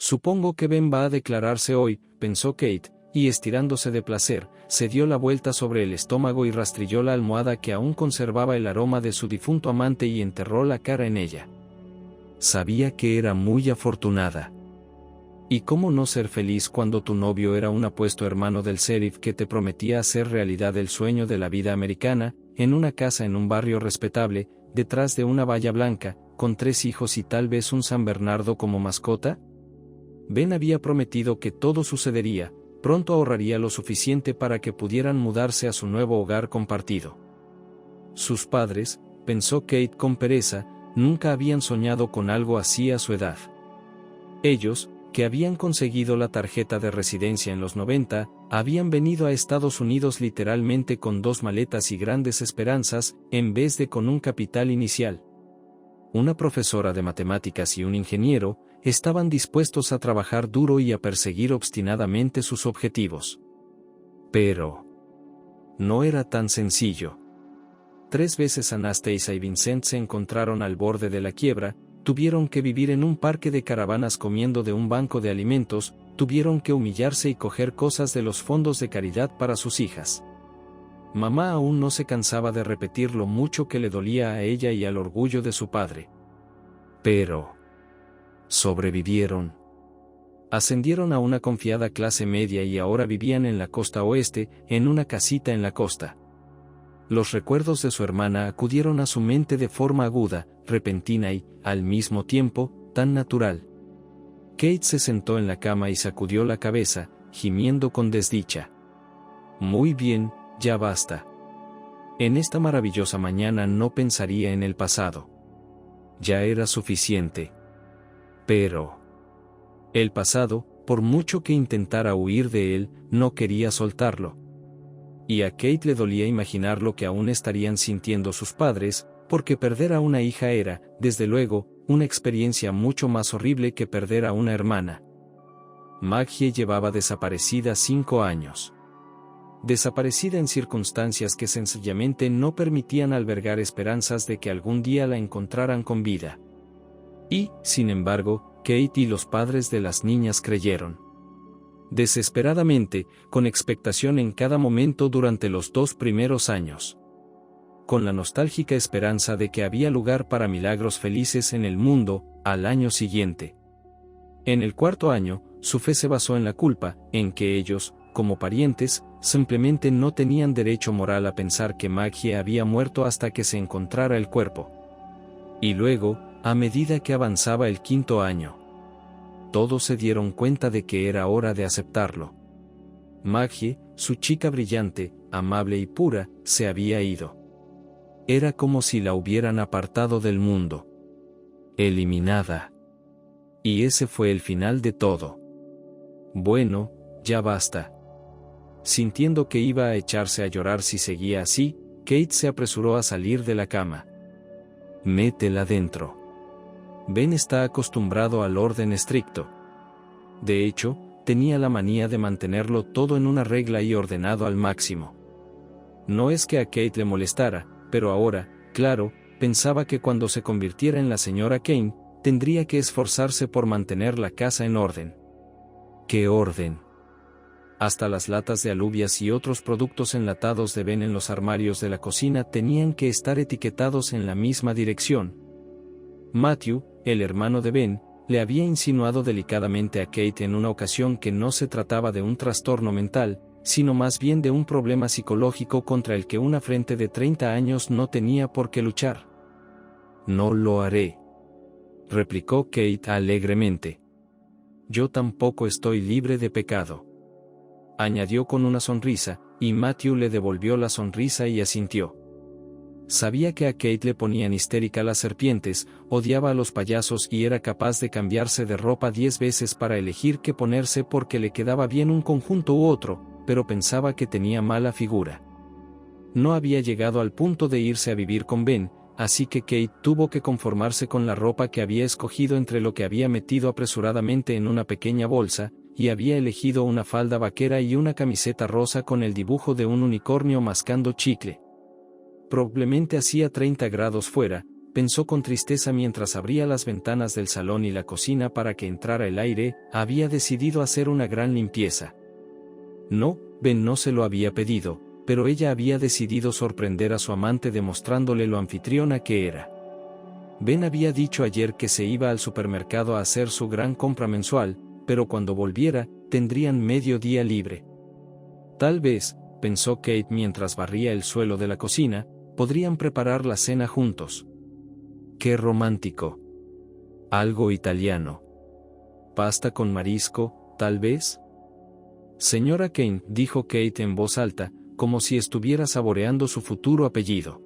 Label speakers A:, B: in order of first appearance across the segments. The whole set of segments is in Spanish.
A: Supongo que Ben va a declararse hoy, pensó Kate, y estirándose de placer, se dio la vuelta sobre el estómago y rastrilló la almohada que aún conservaba el aroma de su difunto amante y enterró la cara en ella. Sabía que era muy afortunada. ¿Y cómo no ser feliz cuando tu novio era un apuesto hermano del sheriff que te prometía hacer realidad el sueño de la vida americana, en una casa en un barrio respetable, detrás de una valla blanca, con 3 hijos y tal vez un San Bernardo como mascota? Ben había prometido que todo sucedería, pronto ahorraría lo suficiente para que pudieran mudarse a su nuevo hogar compartido. Sus padres, pensó Kate con pereza, nunca habían soñado con algo así a su edad. Ellos, que habían conseguido la tarjeta de residencia en los 90, habían venido a Estados Unidos literalmente con 2 maletas y grandes esperanzas, en vez de con un capital inicial. Una profesora de matemáticas y un ingeniero, estaban dispuestos a trabajar duro y a perseguir obstinadamente sus objetivos. Pero no era tan sencillo. 3 veces Anastasia y Vincent se encontraron al borde de la quiebra, tuvieron que vivir en un parque de caravanas comiendo de un banco de alimentos, tuvieron que humillarse y coger cosas de los fondos de caridad para sus hijas. Mamá aún no se cansaba de repetir lo mucho que le dolía a ella y al orgullo de su padre. Pero sobrevivieron. Ascendieron a una confiada clase media y ahora vivían en la costa oeste, en una casita en la costa. Los recuerdos de su hermana acudieron a su mente de forma aguda, repentina y, al mismo tiempo, tan natural. Kate se sentó en la cama y sacudió la cabeza, gimiendo con desdicha. Muy bien, ya basta. En esta maravillosa mañana no pensaría en el pasado. Ya era suficiente. Pero el pasado, por mucho que intentara huir de él, no quería soltarlo. Y a Kate le dolía imaginar lo que aún estarían sintiendo sus padres, porque perder a una hija era, desde luego, una experiencia mucho más horrible que perder a una hermana. Maggie llevaba desaparecida 5 años. Desaparecida en circunstancias que sencillamente no permitían albergar esperanzas de que algún día la encontraran con vida. Y, sin embargo, Kate y los padres de las niñas creyeron. Desesperadamente, con expectación en cada momento durante los 2 primeros años. Con la nostálgica esperanza de que había lugar para milagros felices en el mundo, al año siguiente. En el 4.º año, su fe se basó en la culpa, en que ellos, como parientes, simplemente no tenían derecho moral a pensar que Maggie había muerto hasta que se encontrara el cuerpo. Y luego, a medida que avanzaba el 5.º año, todos se dieron cuenta de que era hora de aceptarlo. Maggie, su chica brillante, amable y pura, se había ido. Era como si la hubieran apartado del mundo. Eliminada. Y ese fue el final de todo. Bueno, ya basta. Sintiendo que iba a echarse a llorar si seguía así, Kate se apresuró a salir de la cama. Métela dentro. Ben está acostumbrado al orden estricto. De hecho, tenía la manía de mantenerlo todo en una regla y ordenado al máximo. No es que a Kate le molestara, pero ahora, claro, pensaba que cuando se convirtiera en la señora Kane, tendría que esforzarse por mantener la casa en orden. ¿Qué orden? Hasta las latas de alubias y otros productos enlatados de Ben en los armarios de la cocina tenían que estar etiquetados en la misma dirección. Matthew, el hermano de Ben, le había insinuado delicadamente a Kate en una ocasión que no se trataba de un trastorno mental, sino más bien de un problema psicológico contra el que una frente de 30 años no tenía por qué luchar. No lo haré, replicó Kate alegremente. Yo tampoco estoy libre de pecado, añadió con una sonrisa, y Matthew le devolvió la sonrisa y asintió. Sabía que a Kate le ponían histérica las serpientes, odiaba a los payasos y era capaz de cambiarse de ropa 10 veces para elegir qué ponerse porque le quedaba bien un conjunto u otro, pero pensaba que tenía mala figura. No había llegado al punto de irse a vivir con Ben, así que Kate tuvo que conformarse con la ropa que había escogido entre lo que había metido apresuradamente en una pequeña bolsa, y había elegido una falda vaquera y una camiseta rosa con el dibujo de un unicornio mascando chicle. Probablemente hacía 30 grados fuera, pensó con tristeza mientras abría las ventanas del salón y la cocina para que entrara el aire, había decidido hacer una gran limpieza. No, Ben no se lo había pedido, pero ella había decidido sorprender a su amante demostrándole lo anfitriona que era. Ben había dicho ayer que se iba al supermercado a hacer su gran compra mensual, pero cuando volviera, tendrían medio día libre. Tal vez, pensó Kate mientras barría el suelo de la cocina, podrían preparar la cena juntos. ¡Qué romántico! Algo italiano. ¿Pasta con marisco, tal vez? Señora Kane, dijo Kate en voz alta, como si estuviera saboreando su futuro apellido.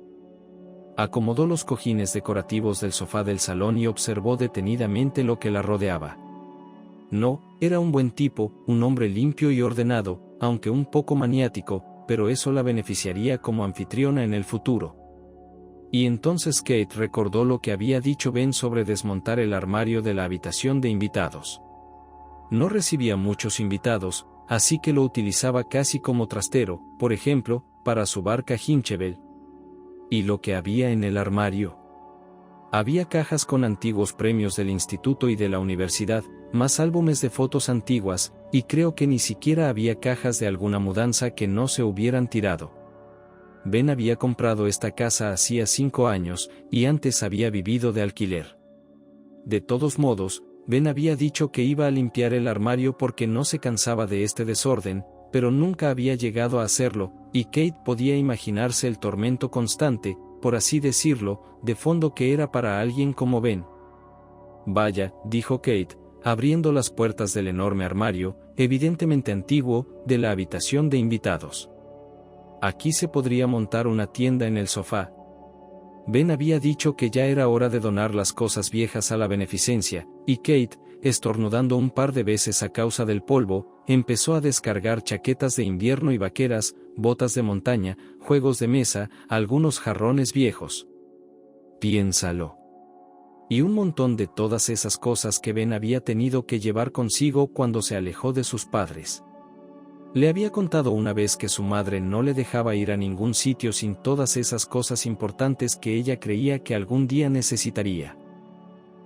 A: Acomodó los cojines decorativos del sofá del salón y observó detenidamente lo que la rodeaba. No, era un buen tipo, un hombre limpio y ordenado, aunque un poco maniático, pero eso la beneficiaría como anfitriona en el futuro. Y entonces Kate recordó lo que había dicho Ben sobre desmontar el armario de la habitación de invitados. No recibía muchos invitados, así que lo utilizaba casi como trastero, por ejemplo, para su barca Hinchebel. ¿Y lo que había en el armario? Había cajas con antiguos premios del instituto y de la universidad, más álbumes de fotos antiguas, y creo que ni siquiera había cajas de alguna mudanza que no se hubieran tirado. Ben había comprado esta casa hacía 5 años, y antes había vivido de alquiler. De todos modos, Ben había dicho que iba a limpiar el armario porque no se cansaba de este desorden, pero nunca había llegado a hacerlo, y Kate podía imaginarse el tormento constante, por así decirlo, de fondo que era para alguien como Ben. Vaya, dijo Kate, abriendo las puertas del enorme armario, evidentemente antiguo, de la habitación de invitados. Aquí se podría montar una tienda en el sofá. Ben había dicho que ya era hora de donar las cosas viejas a la beneficencia, y Kate, estornudando un par de veces a causa del polvo, empezó a descargar chaquetas de invierno y vaqueras, botas de montaña, juegos de mesa, algunos jarrones viejos. Piénsalo. Y un montón de todas esas cosas que Ben había tenido que llevar consigo cuando se alejó de sus padres. Le había contado una vez que su madre no le dejaba ir a ningún sitio sin todas esas cosas importantes que ella creía que algún día necesitaría.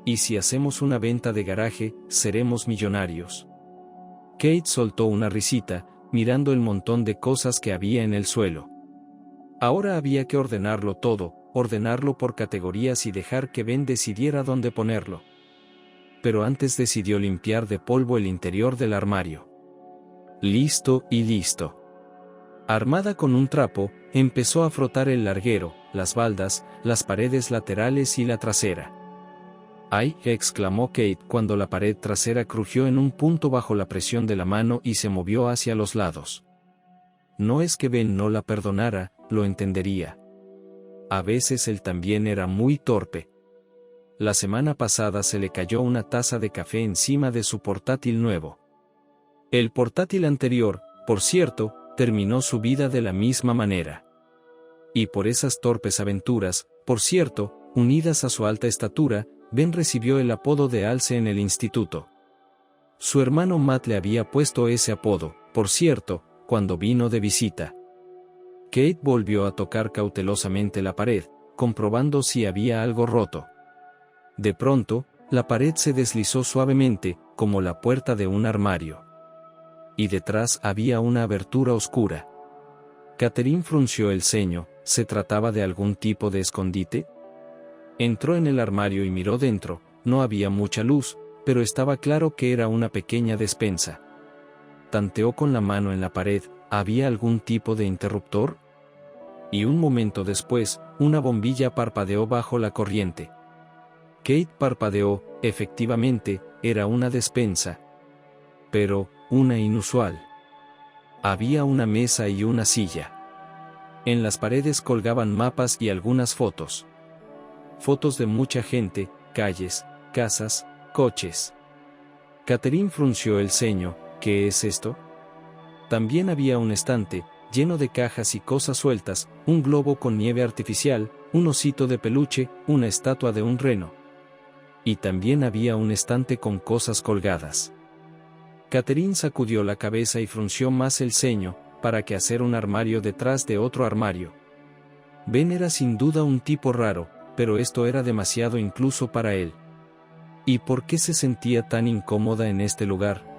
A: Y si hacemos una venta de garaje, seremos millonarios. Kate soltó una risita, mirando el montón de cosas que había en el suelo. Ahora había que ordenarlo todo, ordenarlo por categorías y dejar que Ben decidiera dónde ponerlo. Pero antes decidió limpiar de polvo el interior del armario. Listo y listo. Armada con un trapo, empezó a frotar el larguero, las baldas, las paredes laterales y la trasera. ¡Ay!, exclamó Kate cuando la pared trasera crujió en un punto bajo la presión de la mano y se movió hacia los lados. No es que Ben no la perdonara, lo entendería. A veces él también era muy torpe. La semana pasada se le cayó una taza de café encima de su portátil nuevo. El portátil anterior, por cierto, terminó su vida de la misma manera. Y por esas torpes aventuras, por cierto, unidas a su alta estatura, Ben recibió el apodo de alce en el instituto. Su hermano Matt le había puesto ese apodo, por cierto, cuando vino de visita. Kate volvió a tocar cautelosamente la pared, comprobando si había algo roto. De pronto, la pared se deslizó suavemente, como la puerta de un armario. Y detrás había una abertura oscura. Catherine frunció el ceño. ¿Se trataba de algún tipo de escondite? Entró en el armario y miró dentro. No había mucha luz, pero estaba claro que era una pequeña despensa. Tanteó con la mano en la pared. ¿Había algún tipo de interruptor? Y un momento después, una bombilla parpadeó bajo la corriente. Kate parpadeó. Efectivamente, era una despensa. Pero, una inusual. Había una mesa y una silla. En las paredes colgaban mapas y algunas fotos. Fotos de mucha gente, calles, casas, coches. Catherine frunció el ceño. ¿Qué es esto? También había un estante, lleno de cajas y cosas sueltas, un globo con nieve artificial, un osito de peluche, una estatua de un reno. Y también había un estante con cosas colgadas. Catherine sacudió la cabeza y frunció más el ceño. ¿Para qué hacer un armario detrás de otro armario? Ben era sin duda un tipo raro, pero esto era demasiado incluso para él. ¿Y por qué se sentía tan incómoda en este lugar?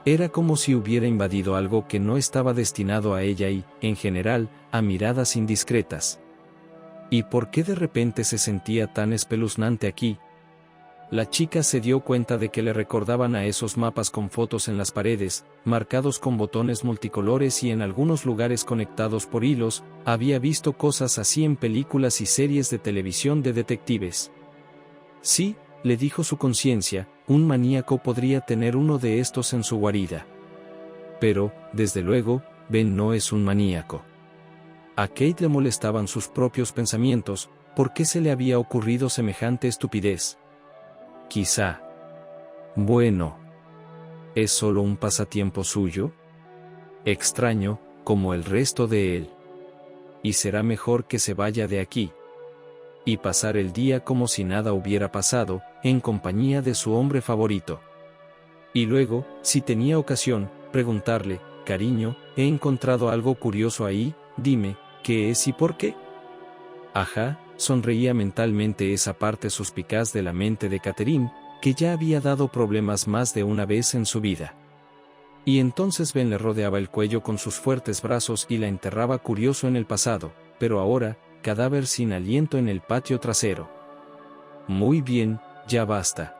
A: Era como si hubiera invadido algo que no estaba destinado a ella y, en general, a miradas indiscretas. ¿Y por qué de repente se sentía tan espeluznante aquí? La chica se dio cuenta de que le recordaban a esos mapas con fotos en las paredes, marcados con botones multicolores y en algunos lugares conectados por hilos. Había visto cosas así en películas y series de televisión de detectives. Sí, le dijo su conciencia, un maníaco podría tener uno de estos en su guarida. Pero, desde luego, Ben no es un maníaco. A Kate le molestaban sus propios pensamientos. ¿Por qué se le había ocurrido semejante estupidez? Quizá. Bueno. ¿Es solo un pasatiempo suyo? Extraño, como el resto de él. Y será mejor que se vaya de aquí. Y pasar el día como si nada hubiera pasado, en compañía de su hombre favorito. Y luego, si tenía ocasión, preguntarle, cariño, he encontrado algo curioso ahí, dime, ¿qué es y por qué? Ajá, sonreía mentalmente esa parte suspicaz de la mente de Catherine, que ya había dado problemas más de una vez en su vida. Y entonces Ben le rodeaba el cuello con sus fuertes brazos y la enterraba curioso en el pasado, pero ahora, cadáver sin aliento en el patio trasero. Muy bien, ya basta.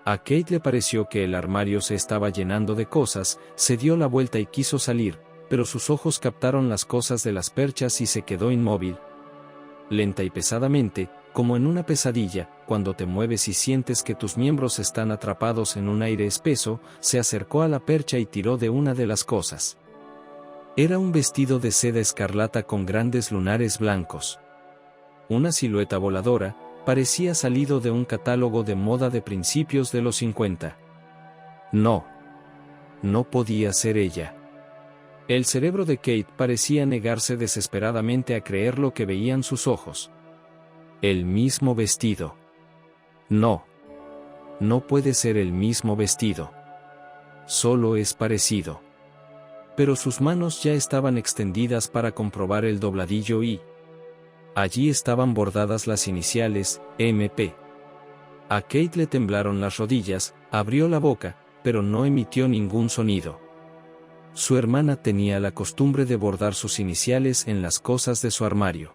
A: A Kate le pareció que el armario se estaba llenando de cosas, se dio la vuelta y quiso salir, pero sus ojos captaron las cosas de las perchas y se quedó inmóvil. Lenta y pesadamente, como en una pesadilla, cuando te mueves y sientes que tus miembros están atrapados en un aire espeso, se acercó a la percha y tiró de una de las cosas. Era un vestido de seda escarlata con grandes lunares blancos. Una silueta voladora, parecía salido de un catálogo de moda de principios de los 50. No. No podía ser ella. El cerebro de Kate parecía negarse desesperadamente a creer lo que veían sus ojos. El mismo vestido. No. No puede ser el mismo vestido. Solo es parecido. Pero sus manos ya estaban extendidas para comprobar el dobladillo y... allí estaban bordadas las iniciales, MP. A Kate le temblaron las rodillas, abrió la boca, pero no emitió ningún sonido. Su hermana tenía la costumbre de bordar sus iniciales en las cosas de su armario.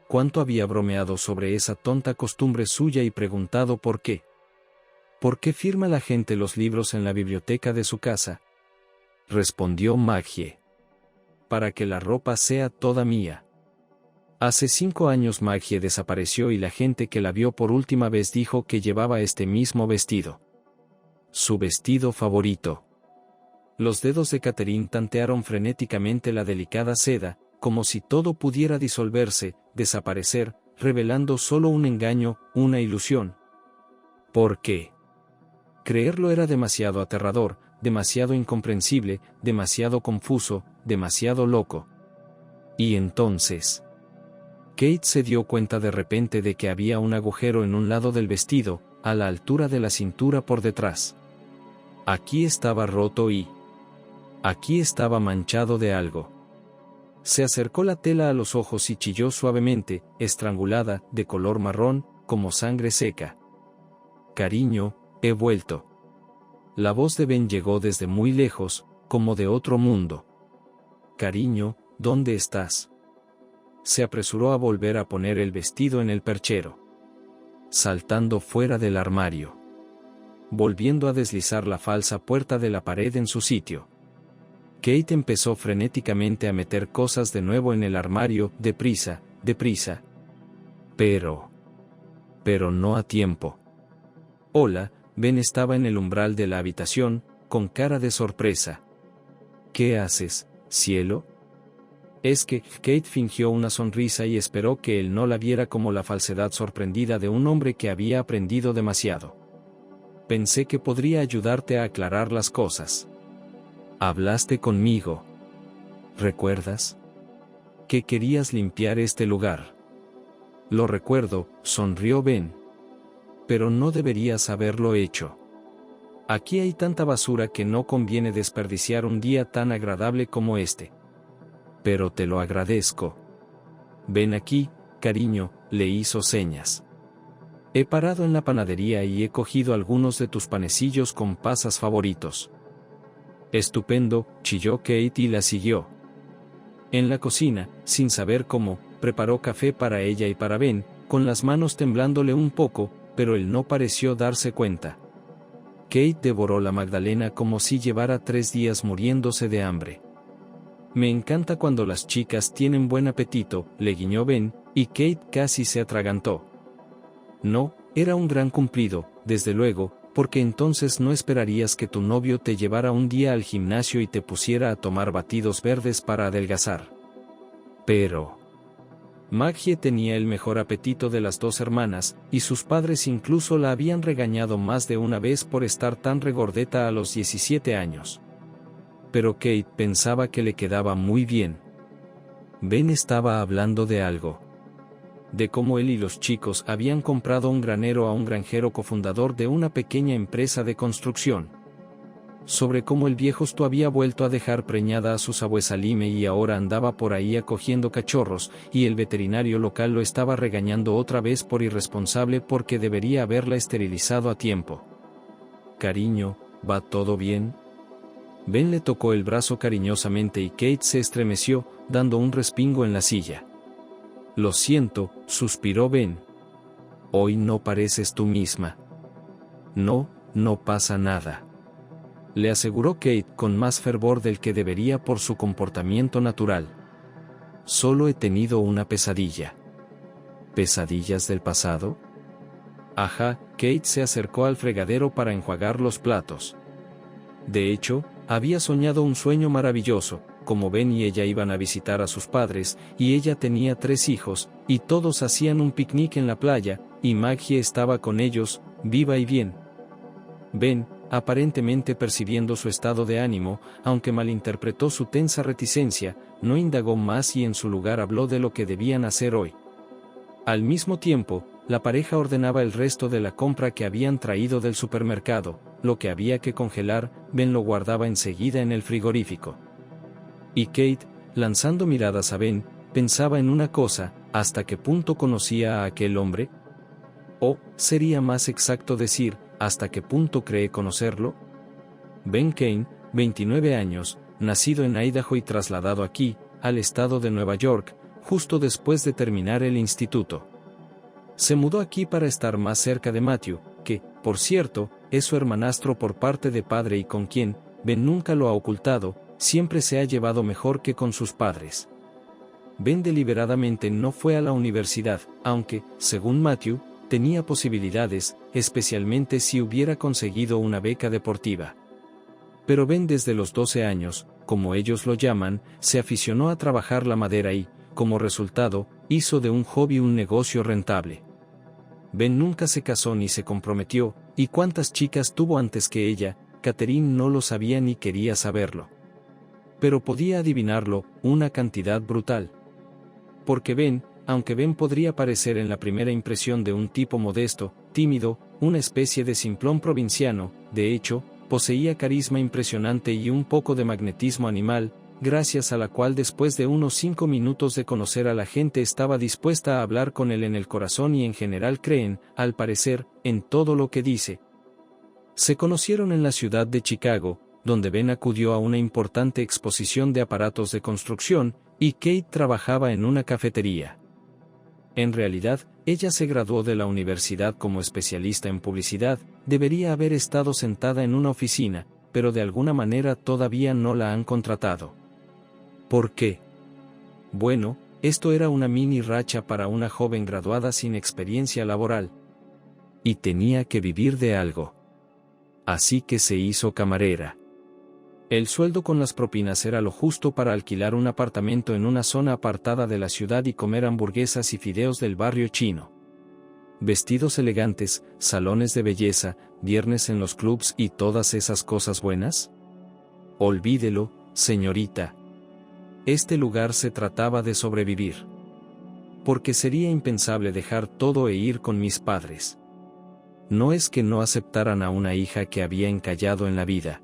A: ¿Cuánto había bromeado sobre esa tonta costumbre suya y preguntado por qué? ¿Por qué firma la gente los libros en la biblioteca de su casa? Respondió Maggie. Para que la ropa sea toda mía. Hace 5 años Maggie desapareció y la gente que la vio por última vez dijo que llevaba este mismo vestido. Su vestido favorito. Los dedos de Catherine tantearon frenéticamente la delicada seda, como si todo pudiera disolverse, desaparecer, revelando solo un engaño, una ilusión. ¿Por qué? Creerlo era demasiado aterrador, demasiado incomprensible, demasiado confuso, demasiado loco. Y entonces... Kate se dio cuenta de repente de que había un agujero en un lado del vestido, a la altura de la cintura por detrás. Aquí estaba roto y... aquí estaba manchado de algo. Se acercó la tela a los ojos y chilló suavemente, estrangulada, de color marrón, como sangre seca. Cariño, he vuelto. La voz de Ben llegó desde muy lejos, como de otro mundo. Cariño, ¿dónde estás? Se apresuró a volver a poner el vestido en el perchero. Saltando fuera del armario. Volviendo a deslizar la falsa puerta de la pared en su sitio. Kate empezó frenéticamente a meter cosas de nuevo en el armario, deprisa, deprisa. Pero no a tiempo. Hola, Ben estaba en el umbral de la habitación, con cara de sorpresa. ¿Qué haces, cielo? Es que, Kate fingió una sonrisa y esperó que él no la viera como la falsedad sorprendida de un hombre que había aprendido demasiado. Pensé que podría ayudarte a aclarar las cosas. Hablaste conmigo. ¿Recuerdas? Que querías limpiar este lugar. Lo recuerdo, sonrió Ben. Pero no deberías haberlo hecho. Aquí hay tanta basura que no conviene desperdiciar un día tan agradable como este. Pero te lo agradezco. Ven aquí, cariño, le hizo señas. He parado en la panadería y he cogido algunos de tus panecillos con pasas favoritos. Estupendo, chilló Kate y la siguió. En la cocina, sin saber cómo, preparó café para ella y para Ben, con las manos temblándole un poco, pero él no pareció darse cuenta. Kate devoró la magdalena como si llevara 3 días muriéndose de hambre. Me encanta cuando las chicas tienen buen apetito, le guiñó Ben, y Kate casi se atragantó. No, era un gran cumplido, desde luego, porque entonces no esperarías que tu novio te llevara un día al gimnasio y te pusiera a tomar batidos verdes para adelgazar. Pero Maggie tenía el mejor apetito de las 2 hermanas, y sus padres incluso la habían regañado más de una vez por estar tan regordeta a los 17 años. Pero Kate pensaba que le quedaba muy bien. Ben estaba hablando de algo. De cómo él y los chicos habían comprado un granero a un granjero cofundador de una pequeña empresa de construcción. Sobre cómo el viejosto había vuelto a dejar preñada a su Sabuesalime y ahora andaba por ahí acogiendo cachorros, y el veterinario local lo estaba regañando otra vez por irresponsable porque debería haberla esterilizado a tiempo. Cariño, ¿va todo bien? Ben le tocó el brazo cariñosamente y Kate se estremeció, dando un respingo en la silla. Lo siento, suspiró Ben. Hoy no pareces tú misma. No, no pasa nada, le aseguró Kate con más fervor del que debería por su comportamiento natural. Solo he tenido una pesadilla. ¿Pesadillas del pasado? Ajá, Kate se acercó al fregadero para enjuagar los platos. De hecho, había soñado un sueño maravilloso, como Ben y ella iban a visitar a sus padres, y ella tenía 3 hijos, y todos hacían un picnic en la playa, y Maggie estaba con ellos, viva y bien. Ben, aparentemente percibiendo su estado de ánimo, aunque malinterpretó su tensa reticencia, no indagó más y en su lugar habló de lo que debían hacer hoy. Al mismo tiempo, la pareja ordenaba el resto de la compra que habían traído del supermercado. Lo que había que congelar, Ben lo guardaba enseguida en el frigorífico. Y Kate, lanzando miradas a Ben, pensaba en una cosa: ¿hasta qué punto conocía a aquel hombre? O, sería más exacto decir, ¿hasta qué punto cree conocerlo? Ben Kane, 29 años, nacido en Idaho y trasladado aquí, al estado de Nueva York, justo después de terminar el instituto. Se mudó aquí para estar más cerca de Matthew, que, por cierto, es su hermanastro por parte de padre y con quien, Ben nunca lo ha ocultado, siempre se ha llevado mejor que con sus padres. Ben deliberadamente no fue a la universidad, aunque, según Matthew, tenía posibilidades, especialmente si hubiera conseguido una beca deportiva. Pero Ben desde los 12 años, como ellos lo llaman, se aficionó a trabajar la madera y, como resultado, hizo de un hobby un negocio rentable. Ben nunca se casó ni se comprometió, y cuántas chicas tuvo antes que ella, Catherine no lo sabía ni quería saberlo. Pero podía adivinarlo, una cantidad brutal. Porque Ben, aunque Ben podría parecer en la primera impresión de un tipo modesto, tímido, una especie de simplón provinciano, de hecho, poseía carisma impresionante y un poco de magnetismo animal, gracias a la cual después de unos 5 minutos de conocer a la gente estaba dispuesta a hablar con él en el corazón y en general creen, al parecer, en todo lo que dice. Se conocieron en la ciudad de Chicago, donde Ben acudió a una importante exposición de aparatos de construcción, y Kate trabajaba en una cafetería. En realidad, ella se graduó de la universidad como especialista en publicidad, debería haber estado sentada en una oficina, pero de alguna manera todavía no la han contratado. ¿Por qué? Bueno, esto era una mini racha para una joven graduada sin experiencia laboral. Y tenía que vivir de algo. Así que se hizo camarera. El sueldo con las propinas era lo justo para alquilar un apartamento en una zona apartada de la ciudad y comer hamburguesas y fideos del barrio chino. Vestidos elegantes, salones de belleza, viernes en los clubs y todas esas cosas buenas. Olvídelo, señorita. Este lugar se trataba de sobrevivir. Porque sería impensable dejar todo e ir con mis padres. No es que no aceptaran a una hija que había encallado en la vida.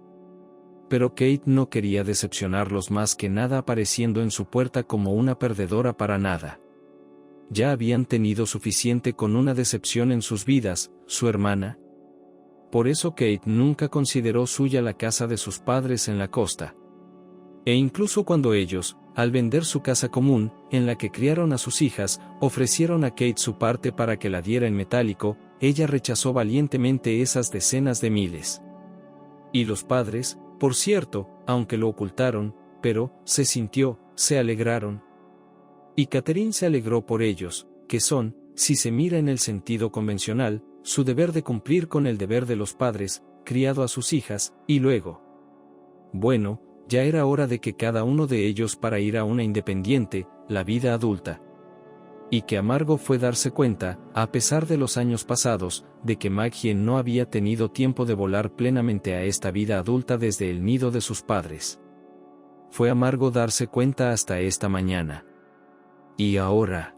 A: Pero Kate no quería decepcionarlos más que nada apareciendo en su puerta como una perdedora para nada. ya habían tenido suficiente con una decepción en sus vidas, su hermana. Por eso Kate nunca consideró suya la casa de sus padres en la costa. E incluso cuando ellos, al vender su casa común, en la que criaron a sus hijas, ofrecieron a Kate su parte para que la diera en metálico, ella rechazó valientemente esas decenas de miles. Y los padres, por cierto, aunque lo ocultaron, pero, se alegraron. Y Catherine se alegró por ellos, que son, si se mira en el sentido convencional, su deber de cumplir con el deber de los padres, criado a sus hijas, y luego. Bueno, ya era hora de que cada uno de ellos para ir a una independiente, la vida adulta. Y que amargo fue darse cuenta, a pesar de los años pasados, de que Maggie no había tenido tiempo de volar plenamente a esta vida adulta desde el nido de sus padres. Fue amargo darse cuenta hasta esta mañana. Y ahora.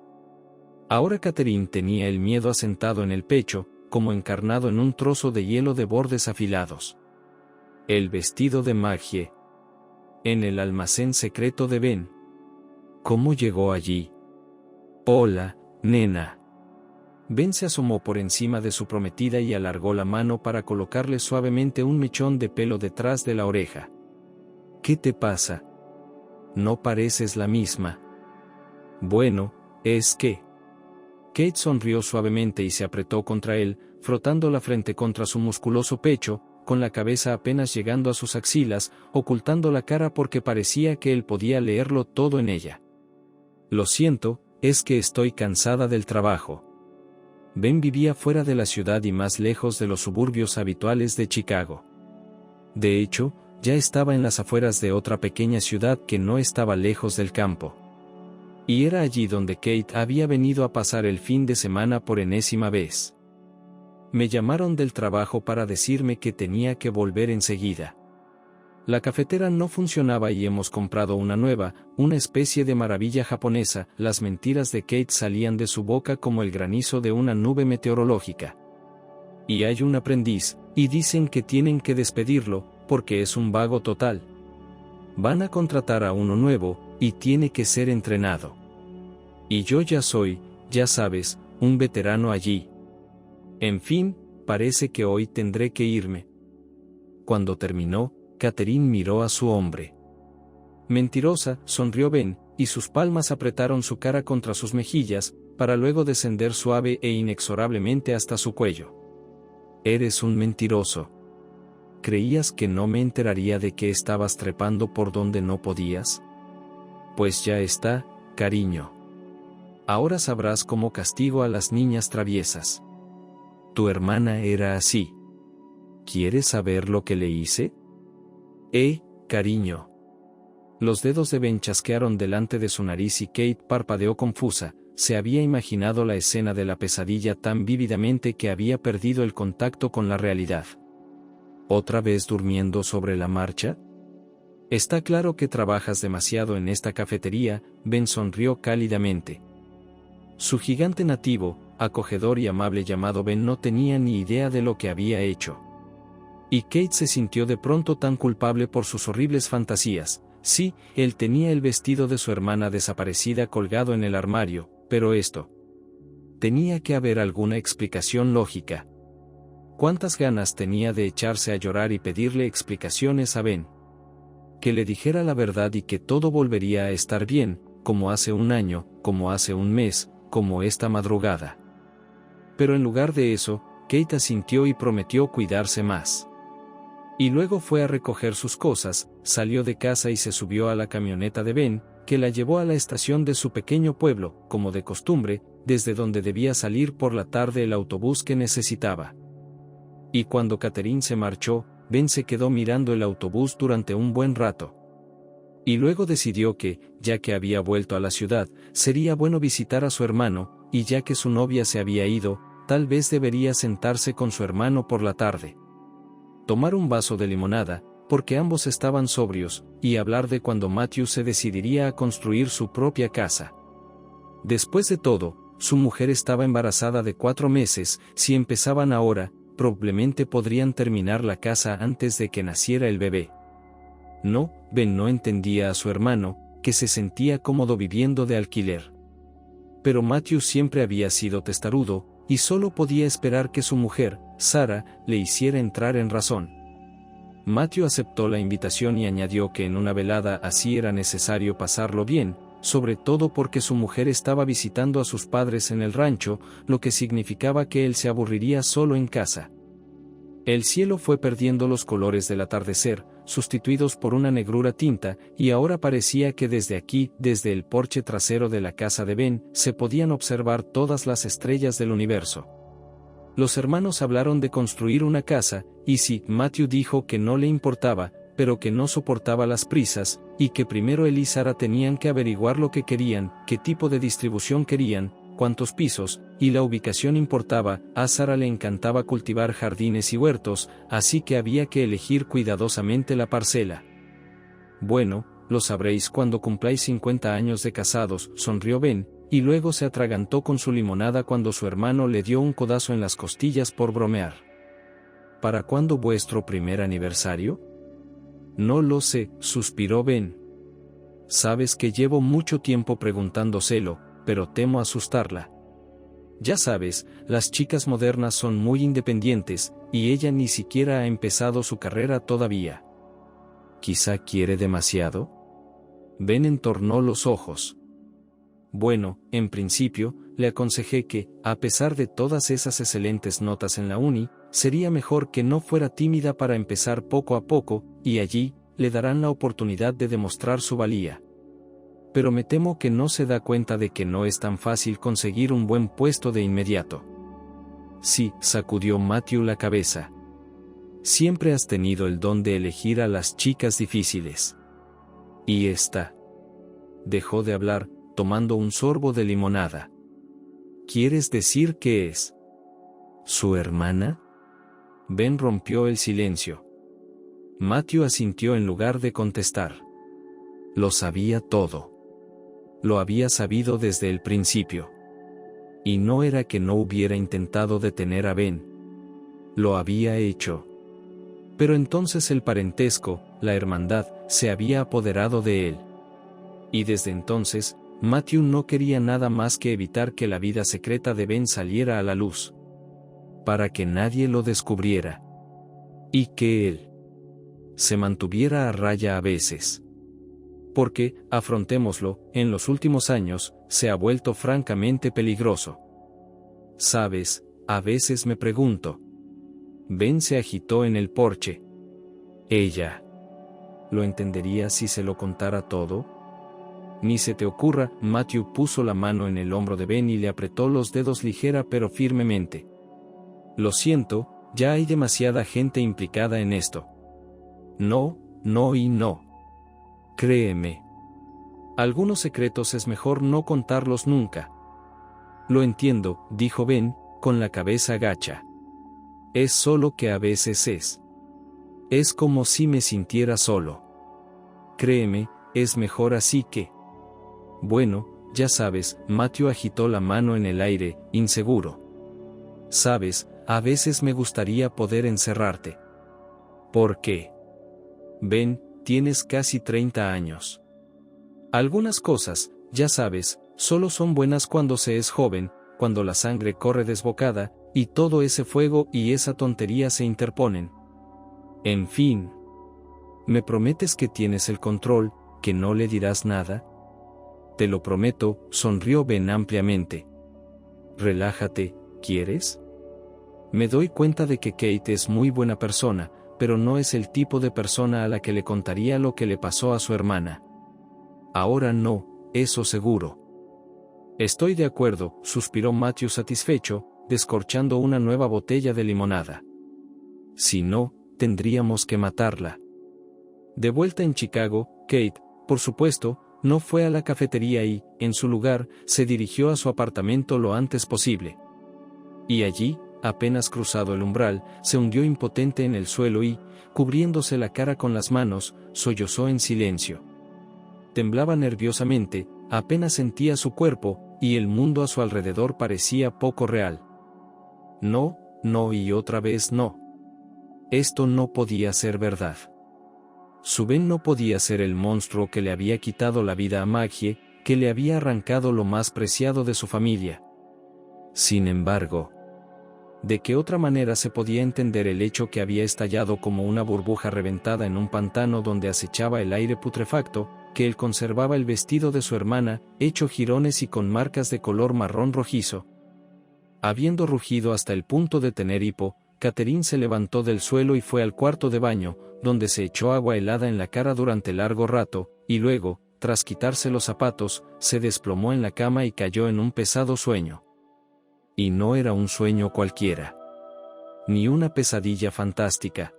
A: Ahora Catherine tenía el miedo asentado en el pecho, como encarnado en un trozo de hielo de bordes afilados. El vestido de Maggie. En el almacén secreto de Ben. ¿Cómo llegó allí? Hola, nena. Ben se asomó por encima de su prometida y alargó la mano para colocarle suavemente un mechón de pelo detrás de la oreja. ¿Qué te pasa? No pareces la misma. Bueno, es que... Kate sonrió suavemente y se apretó contra él, frotando la frente contra su musculoso pecho, con la cabeza apenas llegando a sus axilas, ocultando la cara porque parecía que él podía leerlo todo en ella. Lo siento, es que estoy cansada del trabajo. Ben vivía fuera de la ciudad y más lejos de los suburbios habituales de Chicago. De hecho, ya estaba en las afueras de otra pequeña ciudad que no estaba lejos del campo. Y era allí donde Kate había venido a pasar el fin de semana por enésima vez. Me llamaron del trabajo para decirme que tenía que volver enseguida. La cafetera no funcionaba y hemos comprado una nueva, una especie de maravilla japonesa. Las mentiras de Kate salían de su boca como el granizo de una nube meteorológica. Y hay un aprendiz, y dicen que tienen que despedirlo, porque es un vago total. Van a contratar a uno nuevo, y tiene que ser entrenado. Y yo ya soy, ya sabes, un veterano allí. En fin, parece que hoy tendré que irme. Cuando terminó, Catherine miró a su hombre. Mentirosa, sonrió Ben, y sus palmas apretaron su cara contra sus mejillas, para luego descender suave e inexorablemente hasta su cuello. Eres un mentiroso. ¿Creías que no me enteraría de que estabas trepando por donde no podías? Pues ya está, cariño. Ahora sabrás cómo castigo a las niñas traviesas. Tu hermana era así. ¿Quieres saber lo que le hice? Cariño. Los dedos de Ben chasquearon delante de su nariz y Kate parpadeó confusa. Se había imaginado la escena de la pesadilla tan vívidamente que había perdido el contacto con la realidad. ¿Otra vez durmiendo sobre la marcha? Está claro que trabajas demasiado en esta cafetería, Ben sonrió cálidamente. Su gigante nativo, acogedor y amable llamado Ben no tenía ni idea de lo que había hecho. Y Kate se sintió de pronto tan culpable por sus horribles fantasías. Sí, él tenía el vestido de su hermana desaparecida colgado en el armario, pero esto... Tenía que haber alguna explicación lógica. ¿Cuántas ganas tenía de echarse a llorar y pedirle explicaciones a Ben? Que le dijera la verdad y que todo volvería a estar bien, como hace un año, como hace un mes, como esta madrugada. Pero en lugar de eso, Kate asintió y prometió cuidarse más. Y luego fue a recoger sus cosas, salió de casa y se subió a la camioneta de Ben, que la llevó a la estación de su pequeño pueblo, como de costumbre, desde donde debía salir por la tarde el autobús que necesitaba. Y cuando Catherine se marchó, Ben se quedó mirando el autobús durante un buen rato. Y luego decidió que, ya que había vuelto a la ciudad, sería bueno visitar a su hermano, y ya que su novia se había ido, tal vez debería sentarse con su hermano por la tarde. Tomar un vaso de limonada, porque ambos estaban sobrios, y hablar de cuando Matthew se decidiría a construir su propia casa. Después de todo, su mujer estaba embarazada de 4 meses, si empezaban ahora, probablemente podrían terminar la casa antes de que naciera el bebé. No, Ben no entendía a su hermano, que se sentía cómodo viviendo de alquiler. pero Matthew siempre había sido testarudo, y solo podía esperar que su mujer, Sarah, le hiciera entrar en razón. Matthew aceptó la invitación y añadió que en una velada así era necesario pasarlo bien, sobre todo porque su mujer estaba visitando a sus padres en el rancho, lo que significaba que él se aburriría solo en casa. El cielo fue perdiendo los colores del atardecer, sustituidos por una negrura tinta, y ahora parecía que desde aquí, desde el porche trasero de la casa de Ben, se podían observar todas las estrellas del universo. Los hermanos hablaron de construir una casa, y sí, Matthew dijo que no le importaba, pero que no soportaba las prisas, y que primero él y Sarah tenían que averiguar lo que querían, qué tipo de distribución querían, cuántos pisos, y la ubicación importaba. A Sarah le encantaba cultivar jardines y huertos, así que había que elegir cuidadosamente la parcela. Bueno, lo sabréis cuando cumpláis 50 años de casados, sonrió Ben, y luego se atragantó con su limonada cuando su hermano le dio un codazo en las costillas por bromear. ¿Para cuándo vuestro primer aniversario? No lo sé, suspiró Ben. Sabes que llevo mucho tiempo preguntándoselo, pero temo asustarla. Ya sabes, las chicas modernas son muy independientes, y ella ni siquiera ha empezado su carrera todavía. ¿Quizá quiere demasiado? Ben entornó los ojos. Bueno, en principio, le aconsejé que, a pesar de todas esas excelentes notas en la uni, sería mejor que no fuera tímida para empezar poco a poco, y allí, le darán la oportunidad de demostrar su valía. Pero me temo que no se da cuenta de que no es tan fácil conseguir un buen puesto de inmediato. Sí, sacudió Matthew la cabeza. Siempre has tenido el don de elegir a las chicas difíciles. Y esta. Dejó de hablar, tomando un sorbo de limonada. ¿Quieres decir que es su hermana? Ben rompió el silencio. Matthew asintió en lugar de contestar. Lo sabía todo. Lo había sabido desde el principio. Y no era que no hubiera intentado detener a Ben. Lo había hecho. Pero entonces el parentesco, la hermandad, se había apoderado de él. Y desde entonces, Matthew no quería nada más que evitar que la vida secreta de Ben saliera a la luz. Para que nadie lo descubriera. Y que él se mantuviera a raya a veces. Porque, afrontémoslo, en los últimos años, se ha vuelto francamente peligroso. Sabes, a veces me pregunto. Ben se agitó en el porche. Ella. ¿Lo entendería si se lo contara todo? Ni se te ocurra. Matthew puso la mano en el hombro de Ben y le apretó los dedos ligera pero firmemente. Lo siento, ya hay demasiada gente implicada en esto. No, no y no. Créeme. Algunos secretos es mejor no contarlos nunca. Lo entiendo, dijo Ben, con la cabeza gacha. Es solo que a veces es. Es como si me sintiera solo. Créeme, es mejor así que. Bueno, ya sabes, Matthew agitó la mano en el aire, inseguro. Sabes, a veces me gustaría poder encerrarte. ¿Por qué? Ben, tienes casi 30 años. Algunas cosas, ya sabes, solo son buenas cuando se es joven, cuando la sangre corre desbocada, y todo ese fuego y esa tontería se interponen. En fin. ¿Me prometes que tienes el control, que no le dirás nada? Te lo prometo, sonrió Ben ampliamente. Relájate, ¿quieres? Me doy cuenta de que Kate es muy buena persona, pero no es el tipo de persona a la que le contaría lo que le pasó a su hermana. Ahora no, eso seguro. Estoy de acuerdo, suspiró Matthew satisfecho, descorchando una nueva botella de limonada. Si no, tendríamos que matarla. De vuelta en Chicago, Kate, por supuesto, no fue a la cafetería y, en su lugar, se dirigió a su apartamento lo antes posible. Y allí, apenas cruzado el umbral, se hundió impotente en el suelo y, cubriéndose la cara con las manos, sollozó en silencio. Temblaba nerviosamente, apenas sentía su cuerpo, y el mundo a su alrededor parecía poco real. No, no y otra vez no. Esto no podía ser verdad. Su Ben no podía ser el monstruo que le había quitado la vida a Maggie, que le había arrancado lo más preciado de su familia. Sin embargo, ¿de qué otra manera se podía entender el hecho que había estallado como una burbuja reventada en un pantano donde acechaba el aire putrefacto, que él conservaba el vestido de su hermana, hecho jirones y con marcas de color marrón rojizo? Habiendo rugido hasta el punto de tener hipo, Catherine se levantó del suelo y fue al cuarto de baño, donde se echó agua helada en la cara durante largo rato, y luego, tras quitarse los zapatos, se desplomó en la cama y cayó en un pesado sueño. Y no era un sueño cualquiera, ni una pesadilla fantástica.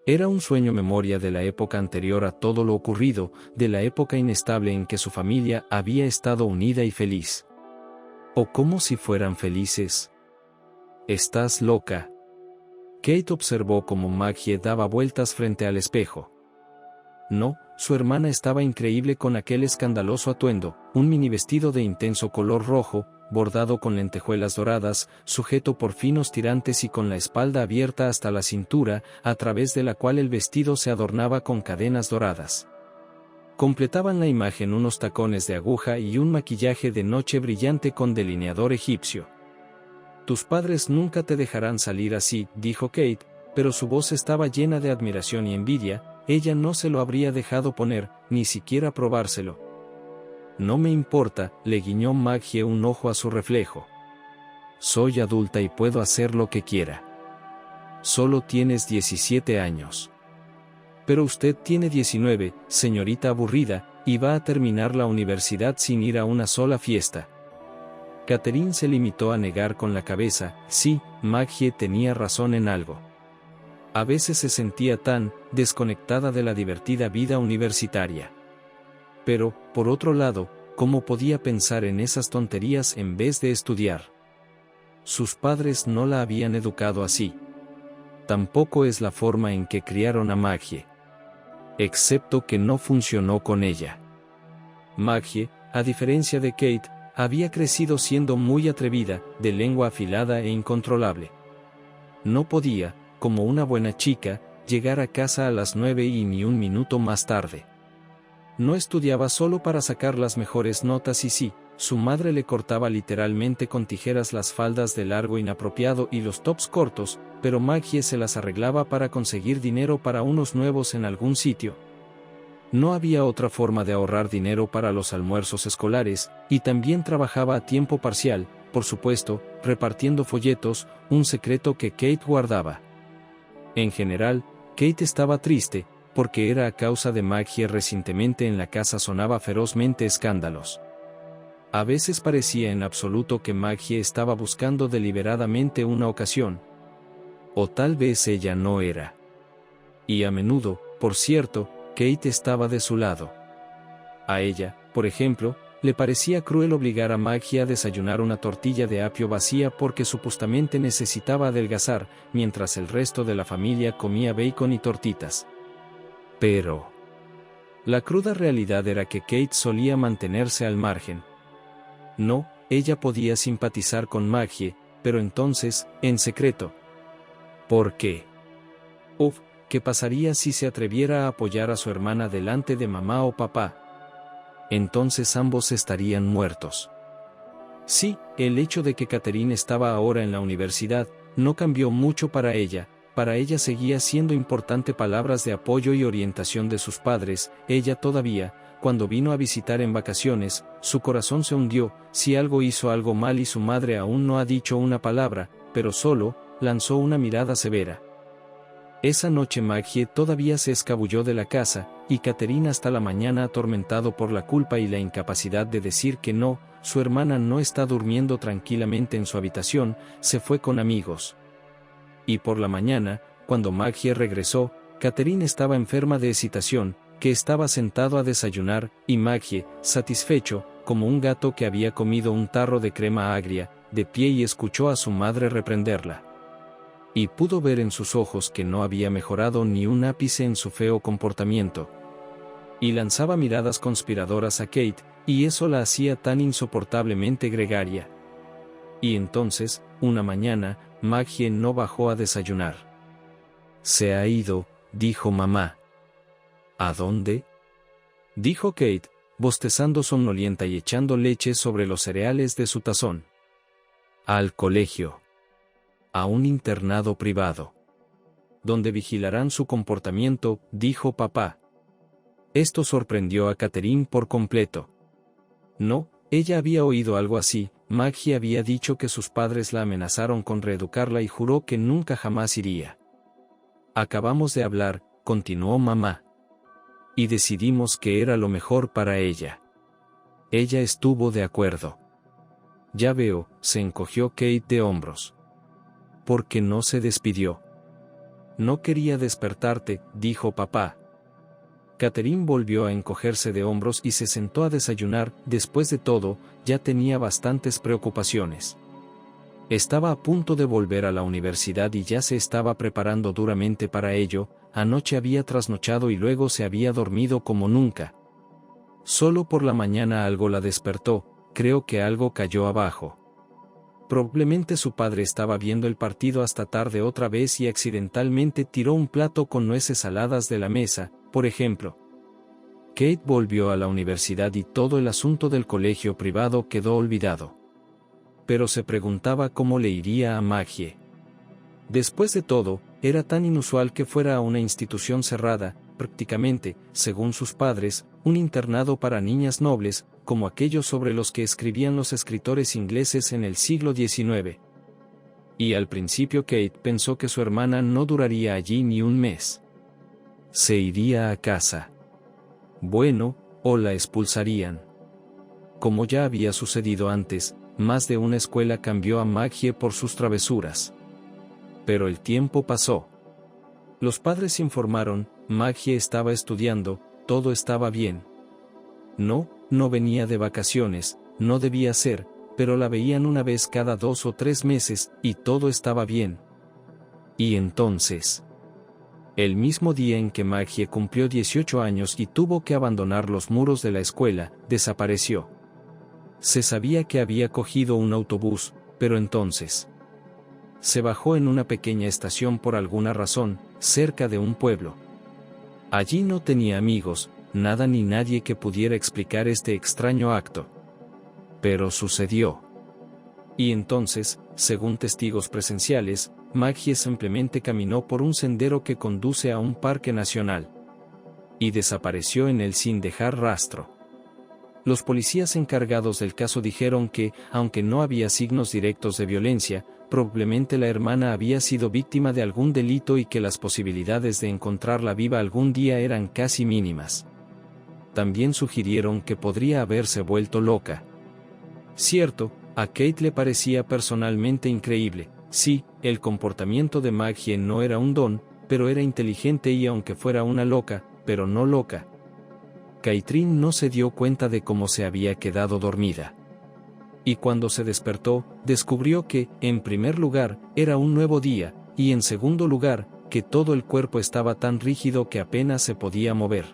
A: Era un sueño memoria de la época anterior a todo lo ocurrido, de la época inestable en que su familia había estado unida y feliz. O como si fueran felices. «¿Estás loca?», Kate observó cómo Maggie daba vueltas frente al espejo. No, su hermana estaba increíble con aquel escandaloso atuendo, un mini vestido de intenso color rojo, bordado con lentejuelas doradas, sujeto por finos tirantes y con la espalda abierta hasta la cintura, a través de la cual el vestido se adornaba con cadenas doradas. Completaban la imagen unos tacones de aguja y un maquillaje de noche brillante con delineador egipcio. «Tus padres nunca te dejarán salir así», dijo Kate, pero su voz estaba llena de admiración y envidia. Ella no se lo habría dejado poner, ni siquiera probárselo. «No me importa», le guiñó Maggie un ojo a su reflejo. «Soy adulta y puedo hacer lo que quiera. Solo tienes 17 años. Pero usted tiene 19, señorita aburrida, y va a terminar la universidad sin ir a una sola fiesta». Catherine se limitó a negar con la cabeza. Sí, Maggie tenía razón en algo. A veces se sentía tan desconectada de la divertida vida universitaria. Pero, por otro lado, ¿cómo podía pensar en esas tonterías en vez de estudiar? Sus padres no la habían educado así. Tampoco es la forma en que criaron a Maggie. Excepto que no funcionó con ella. Maggie, a diferencia de Kate, había crecido siendo muy atrevida, de lengua afilada e incontrolable. No podía, como una buena chica, llegar a casa a las 9 y ni un minuto más tarde. No estudiaba solo para sacar las mejores notas y sí, su madre le cortaba literalmente con tijeras las faldas de largo inapropiado y los tops cortos, pero Maggie se las arreglaba para conseguir dinero para unos nuevos en algún sitio. No había otra forma de ahorrar dinero para los almuerzos escolares, y también trabajaba a tiempo parcial, por supuesto, repartiendo folletos, un secreto que Kate guardaba. En general, Kate estaba triste, porque era a causa de Maggie. Recientemente en la casa sonaba ferozmente escándalos. A veces parecía en absoluto que Maggie estaba buscando deliberadamente una ocasión. O tal vez ella no era. Y a menudo, por cierto, Kate estaba de su lado. A ella, por ejemplo, le parecía cruel obligar a Maggie a desayunar una tortilla de apio vacía porque supuestamente necesitaba adelgazar, mientras el resto de la familia comía bacon y tortitas. Pero la cruda realidad era que Kate solía mantenerse al margen. No, ella podía simpatizar con Maggie, pero entonces, en secreto. ¿Por qué? ¿Qué pasaría si se atreviera a apoyar a su hermana delante de mamá o papá? Entonces ambos estarían muertos. Sí, el hecho de que Catherine estaba ahora en la universidad no cambió mucho para ella seguía siendo importante palabras de apoyo y orientación de sus padres. Ella todavía, cuando vino a visitar en vacaciones, su corazón se hundió. Si algo hizo algo mal y su madre aún no ha dicho una palabra, pero solo lanzó una mirada severa. Esa noche Maggie todavía se escabulló de la casa, y Catherine hasta la mañana atormentado por la culpa y la incapacidad de decir que no. Su hermana no está durmiendo tranquilamente en su habitación, se fue con amigos. Y por la mañana, cuando Maggie regresó, Catherine estaba enferma de excitación, que estaba sentado a desayunar, y Maggie, satisfecho, como un gato que había comido un tarro de crema agria, de pie y escuchó a su madre reprenderla. Y pudo ver en sus ojos que no había mejorado ni un ápice en su feo comportamiento. Y lanzaba miradas conspiradoras a Kate, y eso la hacía tan insoportablemente gregaria. Y entonces, una mañana, Maggie no bajó a desayunar. «Se ha ido», dijo mamá. «¿A dónde?», dijo Kate, bostezando somnolienta y echando leche sobre los cereales de su tazón. Al colegio. A un internado privado. Donde vigilarán su comportamiento, dijo papá. Esto sorprendió a Catherine por completo. No, ella había oído algo así. Maggie había dicho que sus padres la amenazaron con reeducarla y juró que nunca jamás iría. Acabamos de hablar, continuó mamá. Y decidimos que era lo mejor para ella. Ella estuvo de acuerdo. Ya veo, se encogió Kate de hombros. ¿Por qué no se despidió? No quería despertarte, dijo papá. Catherine volvió a encogerse de hombros y se sentó a desayunar. Después de todo, ya tenía bastantes preocupaciones. Estaba a punto de volver a la universidad y ya se estaba preparando duramente para ello. Anoche había trasnochado y luego se había dormido como nunca. Solo por la mañana algo la despertó, creo que algo cayó abajo. Probablemente su padre estaba viendo el partido hasta tarde otra vez y accidentalmente tiró un plato con nueces saladas de la mesa, por ejemplo. Kate volvió a la universidad y todo el asunto del colegio privado quedó olvidado. Pero se preguntaba cómo le iría a Maggie. Después de todo, era tan inusual que fuera a una institución cerrada, prácticamente, según sus padres, un internado para niñas nobles, como aquellos sobre los que escribían los escritores ingleses en el siglo XIX. Y al principio Kate pensó que su hermana no duraría allí ni un mes. Se iría a casa. Bueno, o la expulsarían. Como ya había sucedido antes, más de una escuela cambió a Maggie por sus travesuras. Pero el tiempo pasó. Los padres informaron, Maggie estaba estudiando, todo estaba bien. No venía de vacaciones, no debía ser, pero la veían una vez cada 2 o 3 meses, y todo estaba bien. Y entonces, el mismo día en que Maggie cumplió 18 años y tuvo que abandonar los muros de la escuela, desapareció. Se sabía que había cogido un autobús, pero entonces se bajó en una pequeña estación por alguna razón, cerca de un pueblo. Allí no tenía amigos, nada ni nadie que pudiera explicar este extraño acto. Pero sucedió. Y entonces, según testigos presenciales, Maggie simplemente caminó por un sendero que conduce a un parque nacional. Y desapareció en él sin dejar rastro. Los policías encargados del caso dijeron que, aunque no había signos directos de violencia, probablemente la hermana había sido víctima de algún delito y que las posibilidades de encontrarla viva algún día eran casi mínimas. También sugirieron que podría haberse vuelto loca. Cierto, a Kate le parecía personalmente increíble. Sí, el comportamiento de Maggie no era un don, pero era inteligente y aunque fuera una loca, pero no loca. Catherine no se dio cuenta de cómo se había quedado dormida. Y cuando se despertó, descubrió que, en primer lugar, era un nuevo día, y en segundo lugar, que todo el cuerpo estaba tan rígido que apenas se podía mover.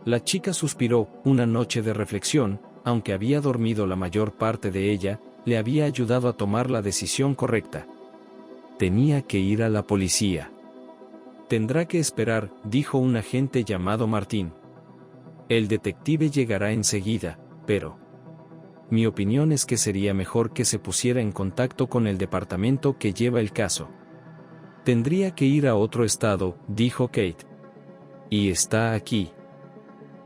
A: La chica suspiró. Una noche de reflexión, aunque había dormido la mayor parte de ella, le había ayudado a tomar la decisión correcta. Tenía que ir a la policía. Tendrá que esperar, dijo un agente llamado Martín. El detective llegará enseguida, pero mi opinión es que sería mejor que se pusiera en contacto con el departamento que lleva el caso. Tendría que ir a otro estado, dijo Kate. Y está aquí.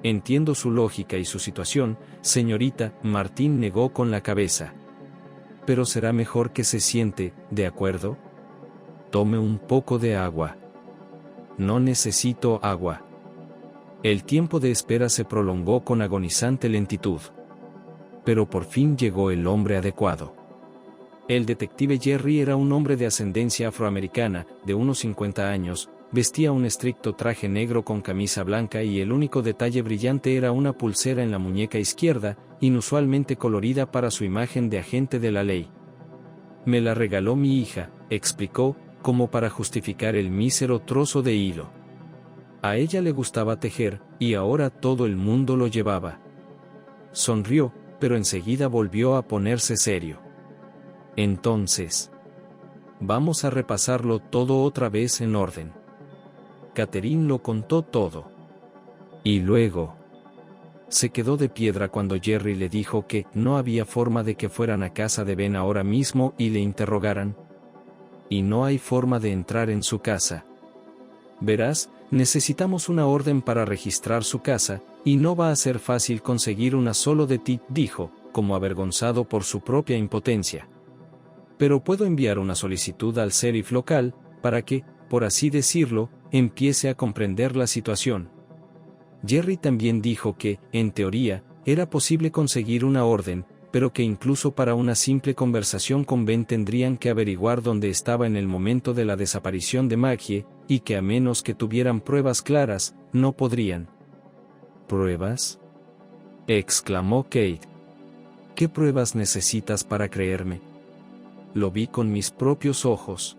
A: Entiendo su lógica y su situación, señorita. Martín negó con la cabeza. Pero será mejor que se siente, ¿de acuerdo? Tome un poco de agua. No necesito agua. El tiempo de espera se prolongó con agonizante lentitud. Pero por fin llegó el hombre adecuado. El detective Jerry era un hombre de ascendencia afroamericana, de unos 50 años, vestía un estricto traje negro con camisa blanca y el único detalle brillante era una pulsera en la muñeca izquierda, inusualmente colorida para su imagen de agente de la ley. Me la regaló mi hija, explicó, como para justificar el mísero trozo de hilo. A ella le gustaba tejer, y ahora todo el mundo lo llevaba. Sonrió, pero enseguida volvió a ponerse serio. Entonces, vamos a repasarlo todo otra vez en orden. Catherine lo contó todo. Y luego, se quedó de piedra cuando Jerry le dijo que no había forma de que fueran a casa de Ben ahora mismo y le interrogaran. Y no hay forma de entrar en su casa. Verás, necesitamos una orden para registrar su casa, y no va a ser fácil conseguir una solo de ti, dijo, como avergonzado por su propia impotencia. Pero puedo enviar una solicitud al sheriff local, para que, por así decirlo, empiece a comprender la situación. Jerry también dijo que, en teoría, era posible conseguir una orden, pero que incluso para una simple conversación con Ben tendrían que averiguar dónde estaba en el momento de la desaparición de Maggie, y que a menos que tuvieran pruebas claras, no podrían. ¿Pruebas?, exclamó Kate. ¿Qué pruebas necesitas para creerme? Lo vi con mis propios ojos.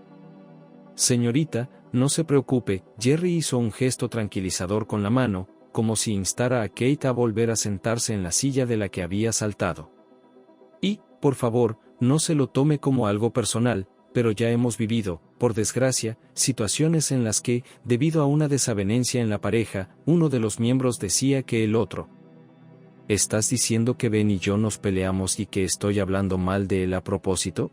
A: Señorita, no se preocupe, Jerry hizo un gesto tranquilizador con la mano, como si instara a Kate a volver a sentarse en la silla de la que había saltado. Y, por favor, no se lo tome como algo personal, pero ya hemos vivido, por desgracia, situaciones en las que, debido a una desavenencia en la pareja, uno de los miembros decía que el otro. ¿Estás diciendo que Ben y yo nos peleamos y que estoy hablando mal de él a propósito?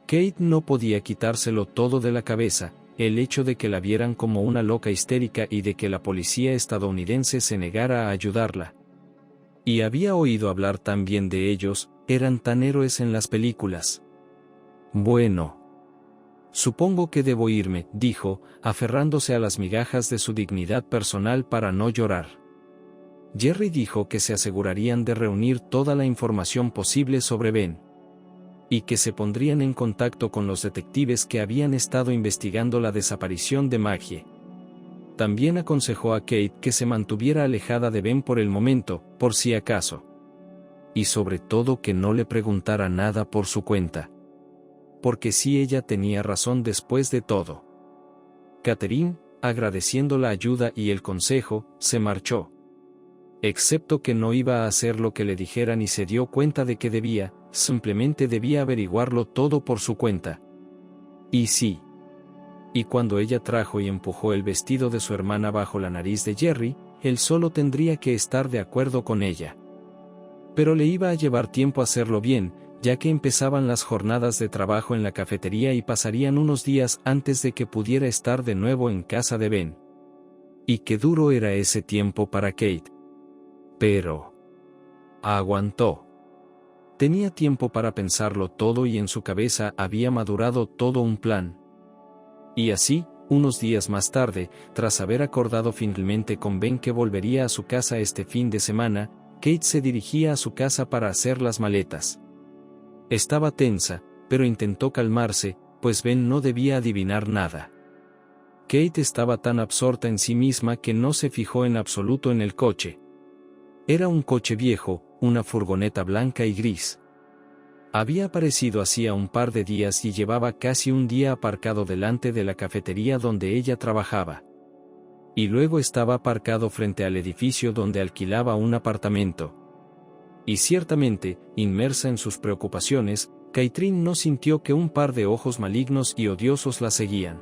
A: Kate no podía quitárselo todo de la cabeza, el hecho de que la vieran como una loca histérica y de que la policía estadounidense se negara a ayudarla. Y había oído hablar tan bien de ellos, eran tan héroes en las películas. Bueno. Supongo que debo irme, dijo, aferrándose a las migajas de su dignidad personal para no llorar. Jerry dijo que se asegurarían de reunir toda la información posible sobre Ben. Y que se pondrían en contacto con los detectives que habían estado investigando la desaparición de Maggie. También aconsejó a Kate que se mantuviera alejada de Ben por el momento, por si acaso. Y sobre todo que no le preguntara nada por su cuenta. Porque sí, ella tenía razón después de todo. Catherine, agradeciendo la ayuda y el consejo, se marchó. Excepto que no iba a hacer lo que le dijeran y se dio cuenta de que simplemente debía averiguarlo todo por su cuenta. Y sí. Y cuando ella trajo y empujó el vestido de su hermana bajo la nariz de Jerry, él solo tendría que estar de acuerdo con ella. Pero le iba a llevar tiempo hacerlo bien, ya que empezaban las jornadas de trabajo en la cafetería y pasarían unos días antes de que pudiera estar de nuevo en casa de Ben. Y qué duro era ese tiempo para Kate. Pero aguantó. Tenía tiempo para pensarlo todo y en su cabeza había madurado todo un plan. Y así, unos días más tarde, tras haber acordado finalmente con Ben que volvería a su casa este fin de semana, Kate se dirigía a su casa para hacer las maletas. Estaba tensa, pero intentó calmarse, pues Ben no debía adivinar nada. Kate estaba tan absorta en sí misma que no se fijó en absoluto en el coche. Era un coche viejo, una furgoneta blanca y gris. Había aparecido hacía un par de días y llevaba casi un día aparcado delante de la cafetería donde ella trabajaba. Y luego estaba aparcado frente al edificio donde alquilaba un apartamento. Y ciertamente, inmersa en sus preocupaciones, Catherine no sintió que un par de ojos malignos y odiosos la seguían.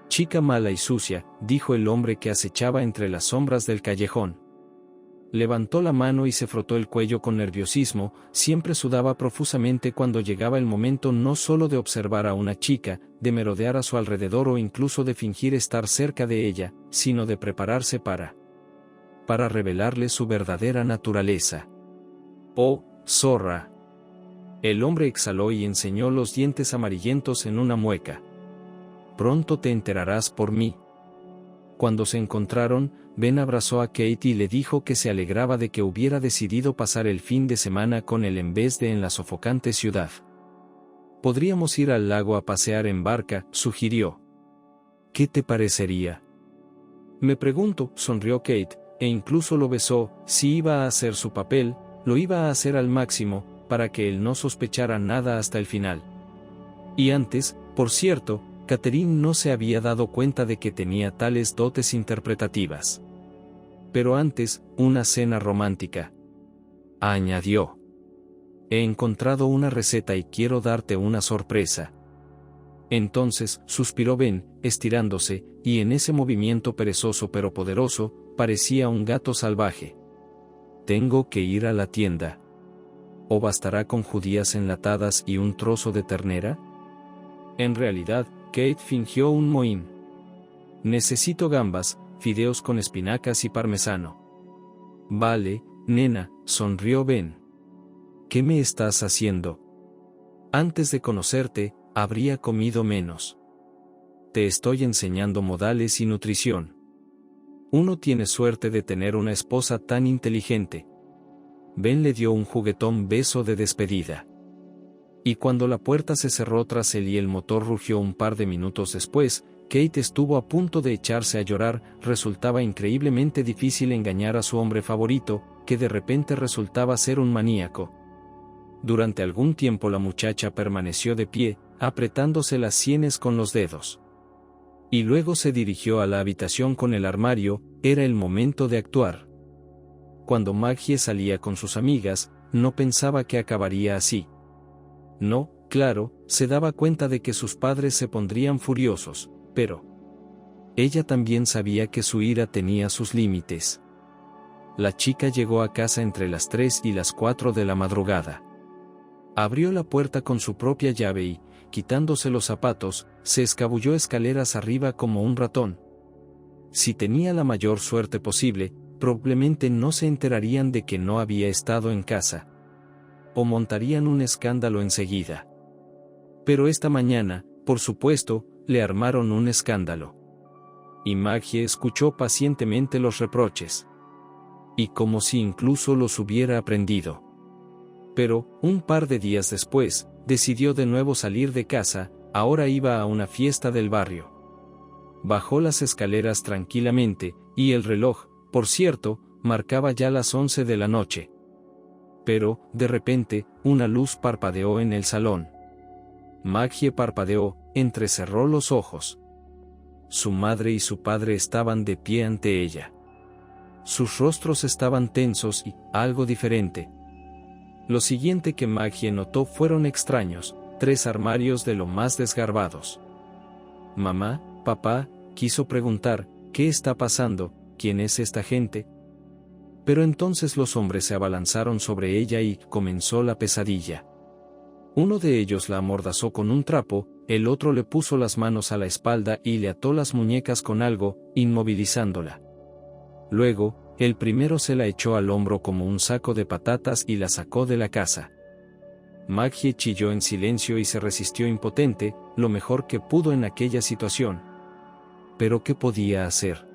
A: «Chica mala y sucia», dijo el hombre que acechaba entre las sombras del callejón. Levantó la mano y se frotó el cuello con nerviosismo, siempre sudaba profusamente cuando llegaba el momento no solo de observar a una chica, de merodear a su alrededor o incluso de fingir estar cerca de ella, sino de prepararse para revelarle su verdadera naturaleza. «Oh, zorra». El hombre exhaló y enseñó los dientes amarillentos en una mueca. «Pronto te enterarás por mí». Cuando se encontraron, Ben abrazó a Kate y le dijo que se alegraba de que hubiera decidido pasar el fin de semana con él en vez de en la sofocante ciudad. «Podríamos ir al lago a pasear en barca», sugirió. «¿Qué te parecería?» «Me pregunto», sonrió Kate, e incluso lo besó. Si iba a hacer su papel, lo iba a hacer al máximo, para que él no sospechara nada hasta el final. Y antes, por cierto, Catherine no se había dado cuenta de que tenía tales dotes interpretativas. Pero antes, una cena romántica. Añadió. «He encontrado una receta y quiero darte una sorpresa». Entonces, suspiró Ben, estirándose, y en ese movimiento perezoso pero poderoso, parecía un gato salvaje. Tengo que ir a la tienda. ¿O bastará con judías enlatadas y un trozo de ternera? En realidad, Kate fingió un mohín. Necesito gambas, fideos con espinacas y parmesano. Vale, nena, sonrió Ben. ¿Qué me estás haciendo? Antes de conocerte, habría comido menos. Te estoy enseñando modales y nutrición. Uno tiene suerte de tener una esposa tan inteligente. Ben le dio un juguetón beso de despedida. Y cuando la puerta se cerró tras él y el motor rugió un par de minutos después, Kate estuvo a punto de echarse a llorar. Resultaba increíblemente difícil engañar a su hombre favorito, que de repente resultaba ser un maníaco. Durante algún tiempo la muchacha permaneció de pie, apretándose las sienes con los dedos. Y luego se dirigió a la habitación con el armario. Era el momento de actuar. Cuando Maggie salía con sus amigas, no pensaba que acabaría así. No, claro, se daba cuenta de que sus padres se pondrían furiosos, pero ella también sabía que su ira tenía sus límites. La chica llegó a casa entre las 3 y las 4 de la madrugada. Abrió la puerta con su propia llave y, quitándose los zapatos, se escabulló escaleras arriba como un ratón. Si tenía la mayor suerte posible, probablemente no se enterarían de que no había estado en casa. O montarían un escándalo enseguida. Pero esta mañana, por supuesto, le armaron un escándalo. Y Maggie escuchó pacientemente los reproches. Y como si incluso los hubiera aprendido. Pero, un par de días después, decidió de nuevo salir de casa. Ahora iba a una fiesta del barrio. Bajó las escaleras tranquilamente, y el reloj, por cierto, marcaba ya las 11 de la noche. Pero, de repente, una luz parpadeó en el salón. Maggie parpadeó, entrecerró los ojos. Su madre y su padre estaban de pie ante ella. Sus rostros estaban tensos y, algo diferente. Lo siguiente que Maggie notó fueron extraños, 3 armarios de lo más desgarbados. Mamá, papá, quiso preguntar, ¿qué está pasando? ¿Quién es esta gente? Pero entonces los hombres se abalanzaron sobre ella y comenzó la pesadilla. Uno de ellos la amordazó con un trapo, el otro le puso las manos a la espalda y le ató las muñecas con algo, inmovilizándola. Luego, el primero se la echó al hombro como un saco de patatas y la sacó de la casa. Maggie chilló en silencio y se resistió impotente, lo mejor que pudo en aquella situación. ¿Pero qué podía hacer?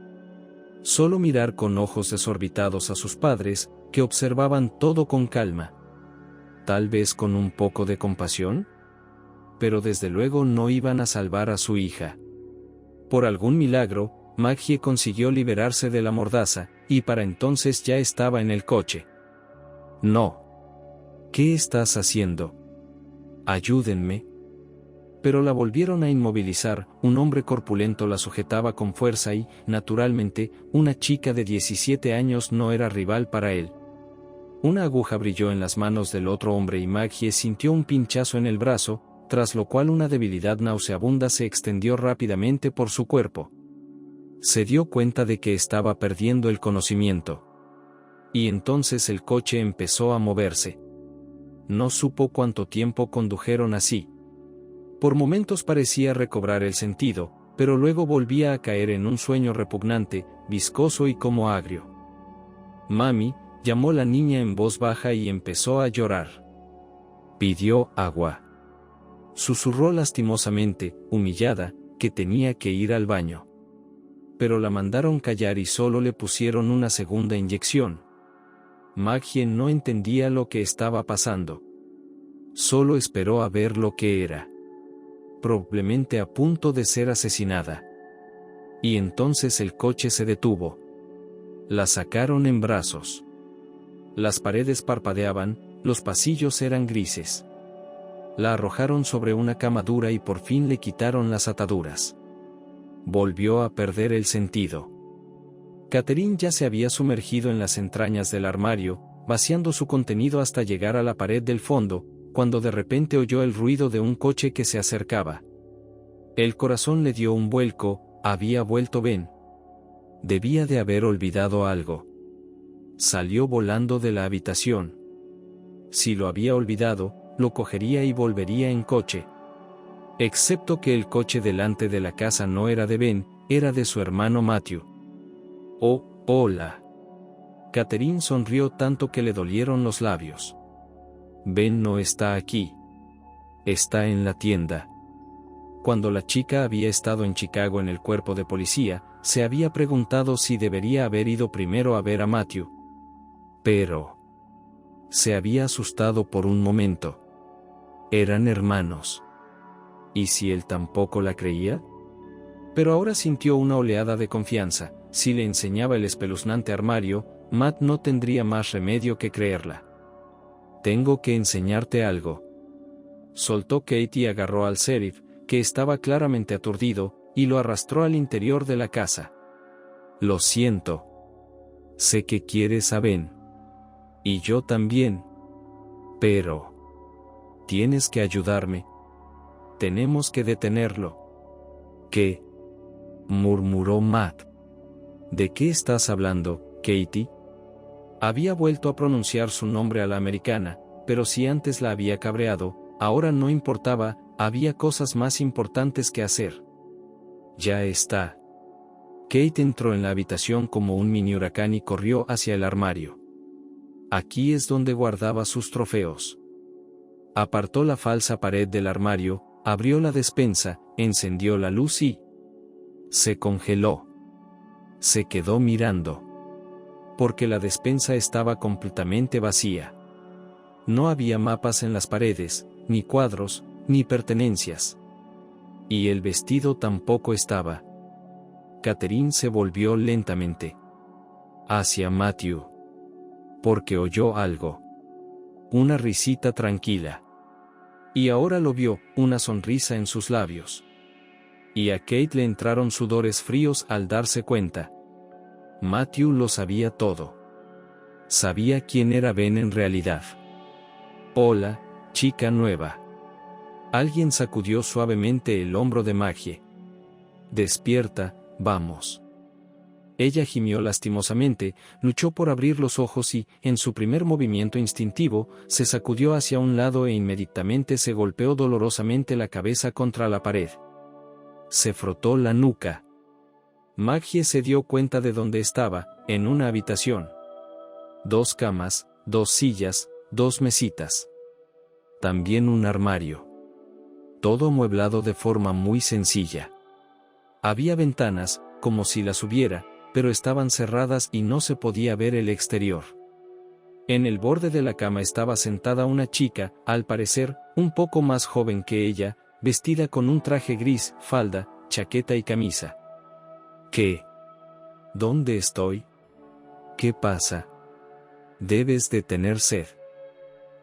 A: Solo mirar con ojos desorbitados a sus padres, que observaban todo con calma. Tal vez con un poco de compasión. Pero desde luego no iban a salvar a su hija. Por algún milagro, Maggie consiguió liberarse de la mordaza, y para entonces ya estaba en el coche. No. ¿Qué estás haciendo? Ayúdenme. Pero la volvieron a inmovilizar. Un hombre corpulento la sujetaba con fuerza y, naturalmente, una chica de 17 años no era rival para él. Una aguja brilló en las manos del otro hombre y Maggie sintió un pinchazo en el brazo, tras lo cual una debilidad nauseabunda se extendió rápidamente por su cuerpo. Se dio cuenta de que estaba perdiendo el conocimiento. Y entonces el coche empezó a moverse. No supo cuánto tiempo condujeron así. Por momentos parecía recobrar el sentido, pero luego volvía a caer en un sueño repugnante, viscoso y como agrio. Mami, llamó la niña en voz baja y empezó a llorar. Pidió agua. Susurró lastimosamente, humillada, que tenía que ir al baño. Pero la mandaron callar y solo le pusieron una segunda inyección. Maggie no entendía lo que estaba pasando. Solo esperó a ver lo que era. Probablemente a punto de ser asesinada. Y entonces el coche se detuvo. La sacaron en brazos. Las paredes parpadeaban, los pasillos eran grises. La arrojaron sobre una cama dura y por fin le quitaron las ataduras. Volvió a perder el sentido. Catherine ya se había sumergido en las entrañas del armario, vaciando su contenido hasta llegar a la pared del fondo, cuando de repente oyó el ruido de un coche que se acercaba. El corazón le dio un vuelco. Había vuelto Ben. Debía de haber olvidado algo. Salió volando de la habitación. Si lo había olvidado, lo cogería y volvería en coche. Excepto que el coche delante de la casa no era de Ben, era de su hermano Matthew. Oh, hola. Catherine sonrió tanto que le dolieron los labios. Ben no está aquí. Está en la tienda. Cuando la chica había estado en Chicago en el cuerpo de policía, se había preguntado si debería haber ido primero a ver a Matthew. Pero se había asustado por un momento. Eran hermanos. ¿Y si él tampoco la creía? Pero ahora sintió una oleada de confianza. Si le enseñaba el espeluznante armario, Matt no tendría más remedio que creerla. Tengo que enseñarte algo. Soltó Kate y agarró al sheriff, que estaba claramente aturdido, y lo arrastró al interior de la casa. Lo siento. Sé que quieres a Ben. Y yo también. Pero tienes que ayudarme. Tenemos que detenerlo. ¿Qué? Murmuró Matt. ¿De qué estás hablando, Katie? Había vuelto a pronunciar su nombre a la americana, pero si antes la había cabreado, ahora no importaba, había cosas más importantes que hacer. Ya está. Kate entró en la habitación como un mini huracán y corrió hacia el armario. Aquí es donde guardaba sus trofeos. Apartó la falsa pared del armario, abrió la despensa, encendió la luz y se congeló. Se quedó mirando. Porque la despensa estaba completamente vacía. No había mapas en las paredes, ni cuadros, ni pertenencias. Y el vestido tampoco estaba. Catherine se volvió lentamente hacia Matthew. Porque oyó algo. Una risita tranquila. Y ahora lo vio, una sonrisa en sus labios. Y a Kate le entraron sudores fríos al darse cuenta. Matthew lo sabía todo. Sabía quién era Ben en realidad. Hola, chica nueva. Alguien sacudió suavemente el hombro de Maggie. Despierta, vamos. Ella gimió lastimosamente, luchó por abrir los ojos y, en su primer movimiento instintivo, se sacudió hacia un lado e inmediatamente se golpeó dolorosamente la cabeza contra la pared. Se frotó la nuca. Maggie se dio cuenta de dónde estaba, en una habitación. 2 camas, 2 sillas, 2 mesitas. También un armario. Todo amueblado de forma muy sencilla. Había ventanas, como si las hubiera, pero estaban cerradas y no se podía ver el exterior. En el borde de la cama estaba sentada una chica, al parecer, un poco más joven que ella, vestida con un traje gris, falda, chaqueta y camisa. ¿Qué? ¿Dónde estoy? ¿Qué pasa? Debes de tener sed.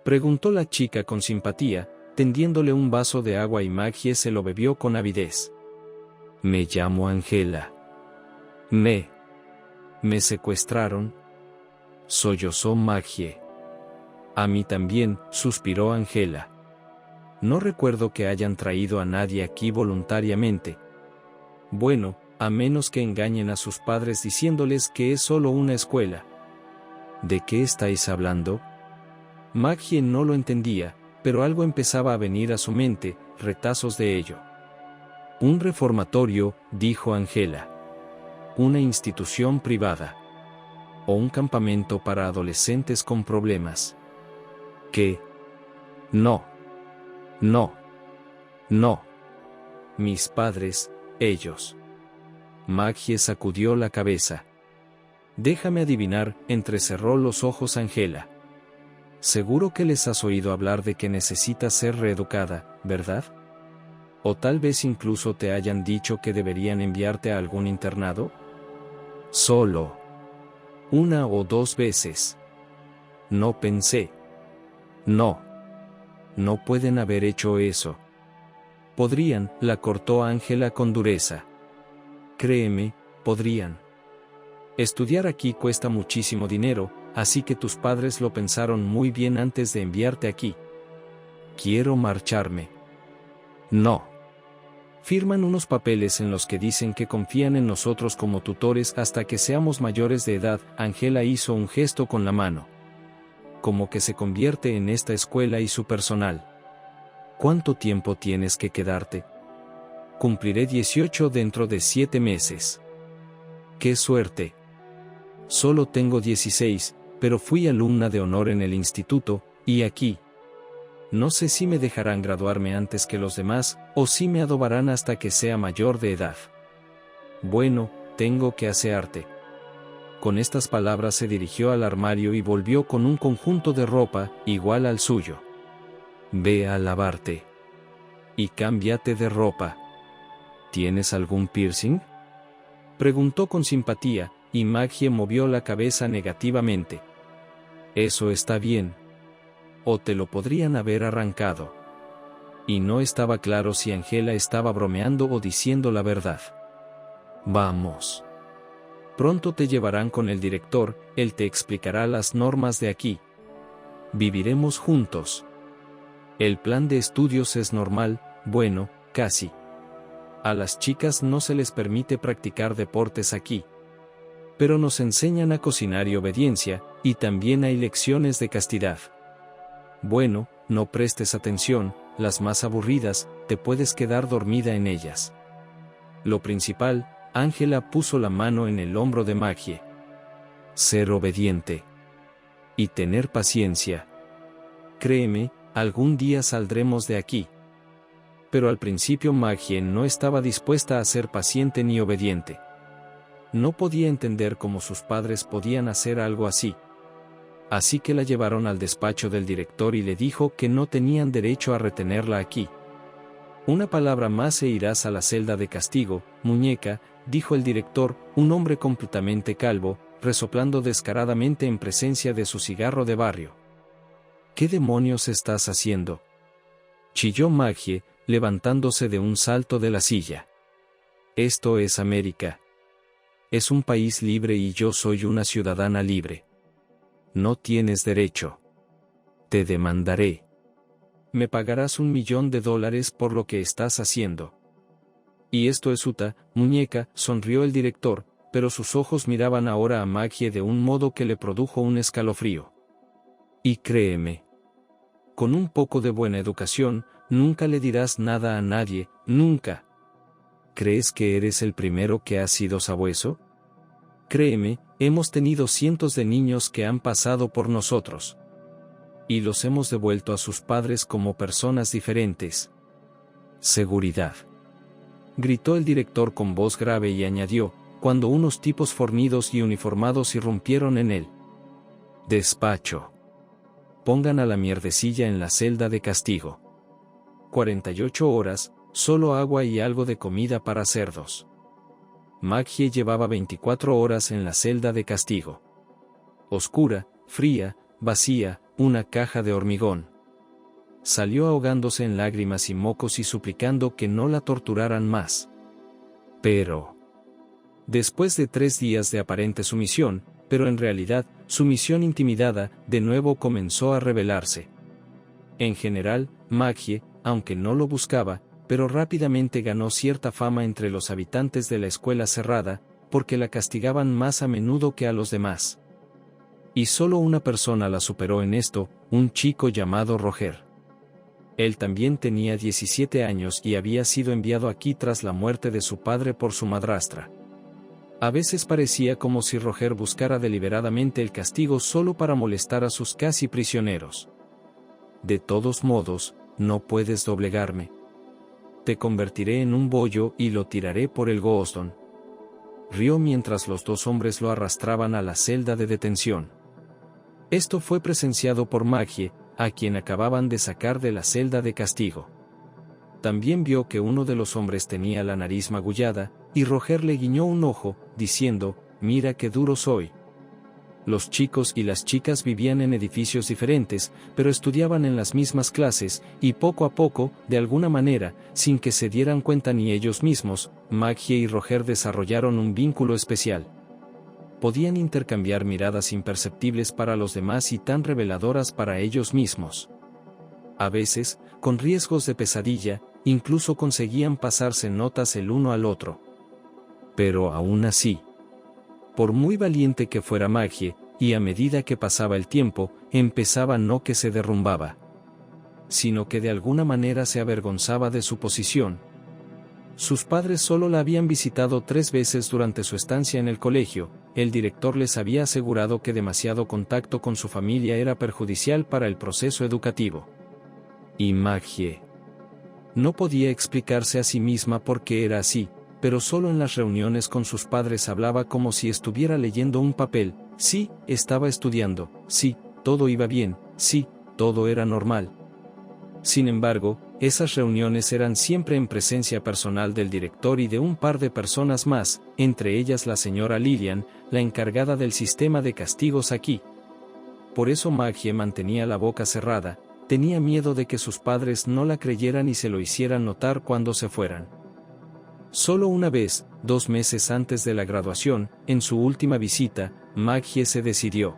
A: Preguntó la chica con simpatía, tendiéndole un vaso de agua y Maggie se lo bebió con avidez. Me llamo Angela. Me secuestraron. Sollozó Maggie. A mí también, suspiró Angela. No recuerdo que hayan traído a nadie aquí voluntariamente. Bueno, a menos que engañen a sus padres diciéndoles que es solo una escuela. ¿De qué estáis hablando? Maggie no lo entendía, pero algo empezaba a venir a su mente, retazos de ello. Un reformatorio, dijo Angela. Una institución privada. O un campamento para adolescentes con problemas. ¿Qué? No. Mis padres, ellos. Maggie sacudió la cabeza. Déjame adivinar, entrecerró los ojos Angela. Seguro que les has oído hablar de que necesitas ser reeducada, ¿verdad? O tal vez incluso te hayan dicho que deberían enviarte a algún internado. Solo 1 o 2 veces. No pensé. No pueden haber hecho eso. Podrían, la cortó Angela con dureza. Créeme, podrían. Estudiar aquí cuesta muchísimo dinero, así que tus padres lo pensaron muy bien antes de enviarte aquí. Quiero marcharme. No. Firman unos papeles en los que dicen que confían en nosotros como tutores hasta que seamos mayores de edad. Ángela hizo un gesto con la mano. Como que se convierte en esta escuela y su personal. ¿Cuánto tiempo tienes que quedarte? Cumpliré 18 dentro de 7 meses. ¡Qué suerte! Solo tengo 16, pero fui alumna de honor en el instituto, y aquí. No sé si me dejarán graduarme antes que los demás, o si me adobarán hasta que sea mayor de edad. Bueno, tengo que asearte. Con estas palabras se dirigió al armario y volvió con un conjunto de ropa, igual al suyo. Ve a lavarte. Y cámbiate de ropa. ¿Tienes algún piercing? Preguntó con simpatía, y Maggie movió la cabeza negativamente. Eso está bien. O te lo podrían haber arrancado. Y no estaba claro si Ángela estaba bromeando o diciendo la verdad. Vamos. Pronto te llevarán con el director, él te explicará las normas de aquí. Viviremos juntos. El plan de estudios es normal, bueno, casi. A las chicas no se les permite practicar deportes aquí. Pero nos enseñan a cocinar y obediencia, y también hay lecciones de castidad. Bueno, no prestes atención, las más aburridas, te puedes quedar dormida en ellas. Lo principal, Ángela puso la mano en el hombro de Maggie. Ser obediente. Y tener paciencia. Créeme, algún día saldremos de aquí. Pero al principio Maggie no estaba dispuesta a ser paciente ni obediente. No podía entender cómo sus padres podían hacer algo así. Así que la llevaron al despacho del director y le dijo que no tenían derecho a retenerla aquí. Una palabra más e irás a la celda de castigo, muñeca, dijo el director, un hombre completamente calvo, resoplando descaradamente en presencia de su cigarro de barrio. ¿Qué demonios estás haciendo? Chilló Maggie, levantándose de un salto de la silla. Esto es América. Es un país libre y yo soy una ciudadana libre. No tienes derecho. Te demandaré. Me pagarás $1.000.000 por lo que estás haciendo. Y esto es Utah, muñeca, sonrió el director, pero sus ojos miraban ahora a Maggie de un modo que le produjo un escalofrío. Y créeme. Con un poco de buena educación, nunca le dirás nada a nadie, nunca. ¿Crees que eres el primero que ha sido sabueso? Créeme, hemos tenido cientos de niños que han pasado por nosotros. Y los hemos devuelto a sus padres como personas diferentes. Seguridad. Gritó el director con voz grave y añadió, cuando unos tipos fornidos y uniformados irrumpieron en él. Despacho. Pongan a la mierdecilla en la celda de castigo. 48 horas, solo agua y algo de comida para cerdos. Maggie llevaba 24 horas en la celda de castigo. Oscura, fría, vacía, una caja de hormigón. Salió ahogándose en lágrimas y mocos y suplicando que no la torturaran más. Pero, después de 3 días de aparente sumisión, pero en realidad, sumisión intimidada, de nuevo comenzó a rebelarse. En general, Maggie, aunque no lo buscaba, pero rápidamente ganó cierta fama entre los habitantes de la escuela cerrada, porque la castigaban más a menudo que a los demás. Y solo una persona la superó en esto, un chico llamado Roger. Él también tenía 17 años y había sido enviado aquí tras la muerte de su padre por su madrastra. A veces parecía como si Roger buscara deliberadamente el castigo solo para molestar a sus casi prisioneros. De todos modos, no puedes doblegarme. Te convertiré en un bollo y lo tiraré por el Gooston. Rió mientras los 2 hombres lo arrastraban a la celda de detención. Esto fue presenciado por Maggie, a quien acababan de sacar de la celda de castigo. También vio que uno de los hombres tenía la nariz magullada, y Roger le guiñó un ojo, diciendo, «Mira qué duro soy». Los chicos y las chicas vivían en edificios diferentes, pero estudiaban en las mismas clases, y poco a poco, de alguna manera, sin que se dieran cuenta ni ellos mismos, Maggie y Roger desarrollaron un vínculo especial. Podían intercambiar miradas imperceptibles para los demás y tan reveladoras para ellos mismos. A veces, con riesgos de pesadilla, incluso conseguían pasarse notas el uno al otro. Pero aún así, por muy valiente que fuera Maggie, y a medida que pasaba el tiempo, empezaba no que se derrumbaba, sino que de alguna manera se avergonzaba de su posición. Sus padres solo la habían visitado 3 veces durante su estancia en el colegio. El director les había asegurado que demasiado contacto con su familia era perjudicial para el proceso educativo. Y Maggie no podía explicarse a sí misma por qué era así, pero solo en las reuniones con sus padres hablaba como si estuviera leyendo un papel. Sí, estaba estudiando, sí, todo iba bien, sí, todo era normal. Sin embargo, esas reuniones eran siempre en presencia personal del director y de un par de personas más, entre ellas la señora Lillian, la encargada del sistema de castigos aquí. Por eso Maggie mantenía la boca cerrada, tenía miedo de que sus padres no la creyeran y se lo hicieran notar cuando se fueran. Solo una vez, 2 meses antes de la graduación, en su última visita, Maggie se decidió.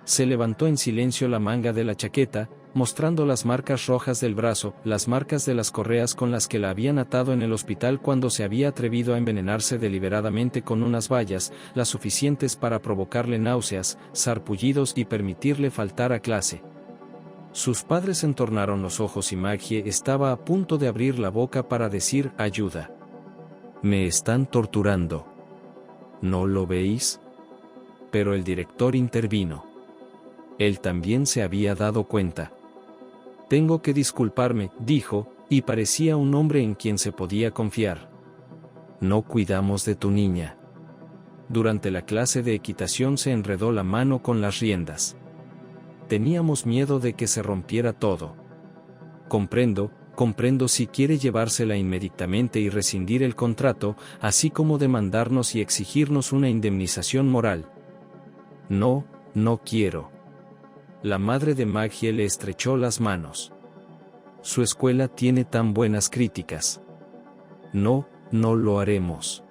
A: Se levantó en silencio la manga de la chaqueta, mostrando las marcas rojas del brazo, las marcas de las correas con las que la habían atado en el hospital cuando se había atrevido a envenenarse deliberadamente con unas bayas, las suficientes para provocarle náuseas, sarpullidos y permitirle faltar a clase. Sus padres entornaron los ojos y Maggie estaba a punto de abrir la boca para decir ayuda. «Me están torturando. ¿No lo veis?». Pero el director intervino. Él también se había dado cuenta. «Tengo que disculparme», dijo, y parecía un hombre en quien se podía confiar. «No cuidamos de tu niña». Durante la clase de equitación se enredó la mano con las riendas. «Teníamos miedo de que se rompiera todo». Comprendo si quiere llevársela inmediatamente y rescindir el contrato, así como demandarnos y exigirnos una indemnización moral». «No, no quiero». La madre de Maggie le estrechó las manos. «Su escuela tiene tan buenas críticas». «No, no lo haremos».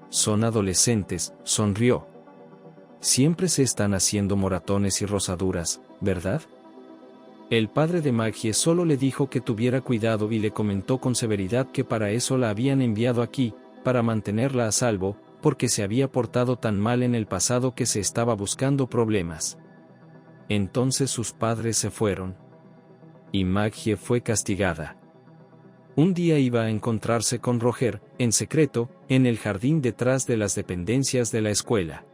A: «Son adolescentes», sonrió. «Siempre se están haciendo moratones y rosaduras, ¿verdad?». El padre de Maggie solo le dijo que tuviera cuidado y le comentó con severidad que para eso la habían enviado aquí, para mantenerla a salvo, porque se había portado tan mal en el pasado que se estaba buscando problemas. Entonces sus padres se fueron. Y Maggie fue castigada. Un día iba a encontrarse con Roger, en secreto, en el jardín detrás de las dependencias de la escuela.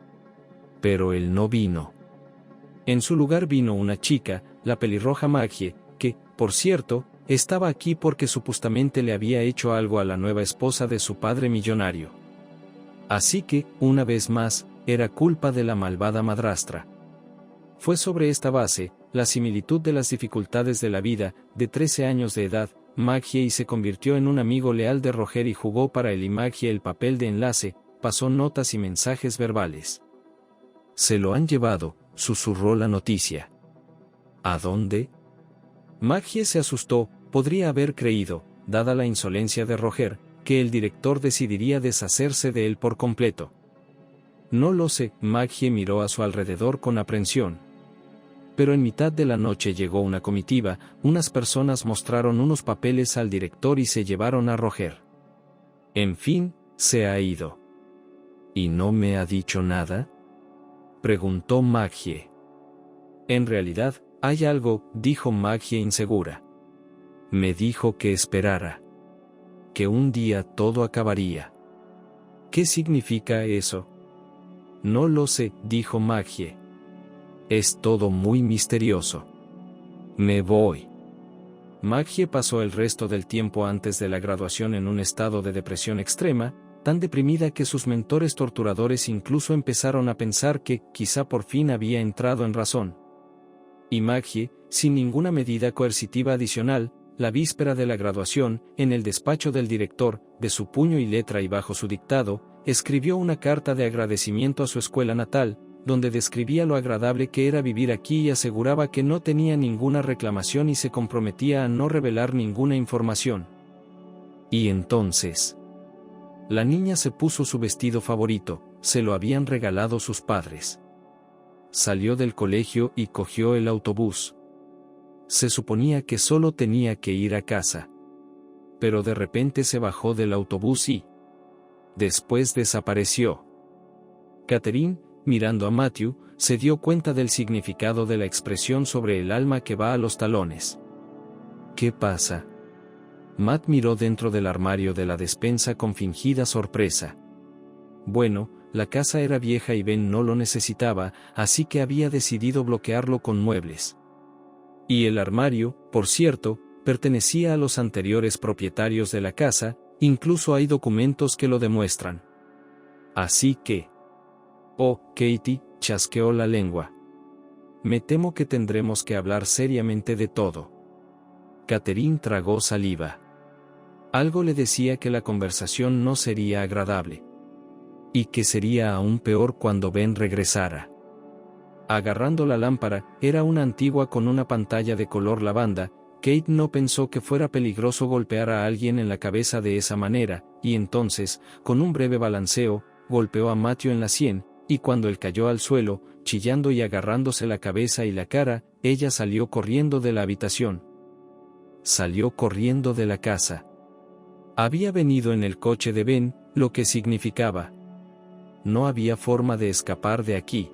A: Pero él no vino. En su lugar vino una chica, la pelirroja Maggie, que, por cierto, estaba aquí porque supuestamente le había hecho algo a la nueva esposa de su padre millonario. Así que, una vez más, era culpa de la malvada madrastra. Fue sobre esta base, la similitud de las dificultades de la vida, de 13 años de edad, Maggie se convirtió en un amigo leal de Roger y jugó para él y Maggie el papel de enlace, pasó notas y mensajes verbales. «Se lo han llevado», susurró la noticia. «¿A dónde?». Maggie se asustó, podría haber creído, dada la insolencia de Roger, que el director decidiría deshacerse de él por completo. «No lo sé», Maggie miró a su alrededor con aprensión. Pero en mitad de la noche llegó una comitiva, unas personas mostraron unos papeles al director y se llevaron a Roger. «En fin, se ha ido». «¿Y no me ha dicho nada?», preguntó Maggie. «En realidad, hay algo», dijo Maggie insegura. «Me dijo que esperara. Que un día todo acabaría». «¿Qué significa eso?». «No lo sé», dijo Maggie. «Es todo muy misterioso. Me voy». Maggie pasó el resto del tiempo antes de la graduación en un estado de depresión extrema, tan deprimida que sus mentores torturadores incluso empezaron a pensar que, quizá por fin había entrado en razón. Y Maggie, sin ninguna medida coercitiva adicional, la víspera de la graduación, en el despacho del director, de su puño y letra y bajo su dictado, escribió una carta de agradecimiento a su escuela natal, donde describía lo agradable que era vivir aquí y aseguraba que no tenía ninguna reclamación y se comprometía a no revelar ninguna información. Y entonces, la niña se puso su vestido favorito, se lo habían regalado sus padres. Salió del colegio y cogió el autobús. Se suponía que solo tenía que ir a casa. pero de repente se bajó del autobús y después desapareció. Catherine, mirando a Matthew, se dio cuenta del significado de la expresión sobre el alma que va a los talones. ¿Qué pasa? Matt miró dentro del armario de la despensa con fingida sorpresa. Bueno, la casa era vieja y Ben no lo necesitaba, así que había decidido bloquearlo con muebles. Y el armario, por cierto, pertenecía a los anteriores propietarios de la casa, incluso hay documentos que lo demuestran. Así que... Oh, Katie, chasqueó la lengua. Me temo que tendremos que hablar seriamente de todo. Catherine tragó saliva. Algo le decía que la conversación no sería agradable. Y que sería aún peor cuando Ben regresara. Agarrando la lámpara, era una antigua con una pantalla de color lavanda. Kate no pensó que fuera peligroso golpear a alguien en la cabeza de esa manera, y entonces, con un breve balanceo, golpeó a Matthew en la sien, y cuando él cayó al suelo, chillando y agarrándose la cabeza y la cara, ella salió corriendo de la habitación. Salió corriendo de la casa. Había venido en el coche de Ben, lo que significaba: no había forma de escapar de aquí.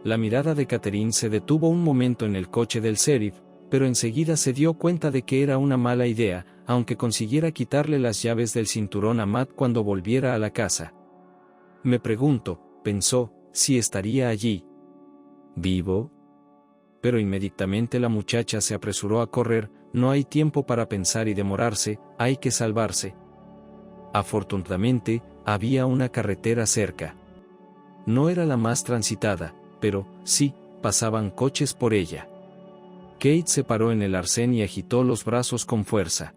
A: La mirada de Catherine se detuvo un momento en el coche del sheriff, pero enseguida se dio cuenta de que era una mala idea, aunque consiguiera quitarle las llaves del cinturón a Matt cuando volviera a la casa. Me pregunto, pensó, si estaría allí. ¿Vivo? Pero inmediatamente la muchacha se apresuró a correr. No hay tiempo para pensar y demorarse, hay que salvarse. Afortunadamente, había una carretera cerca. No era la más transitada, pero, sí, pasaban coches por ella. Kate se paró en el arcén y agitó los brazos con fuerza.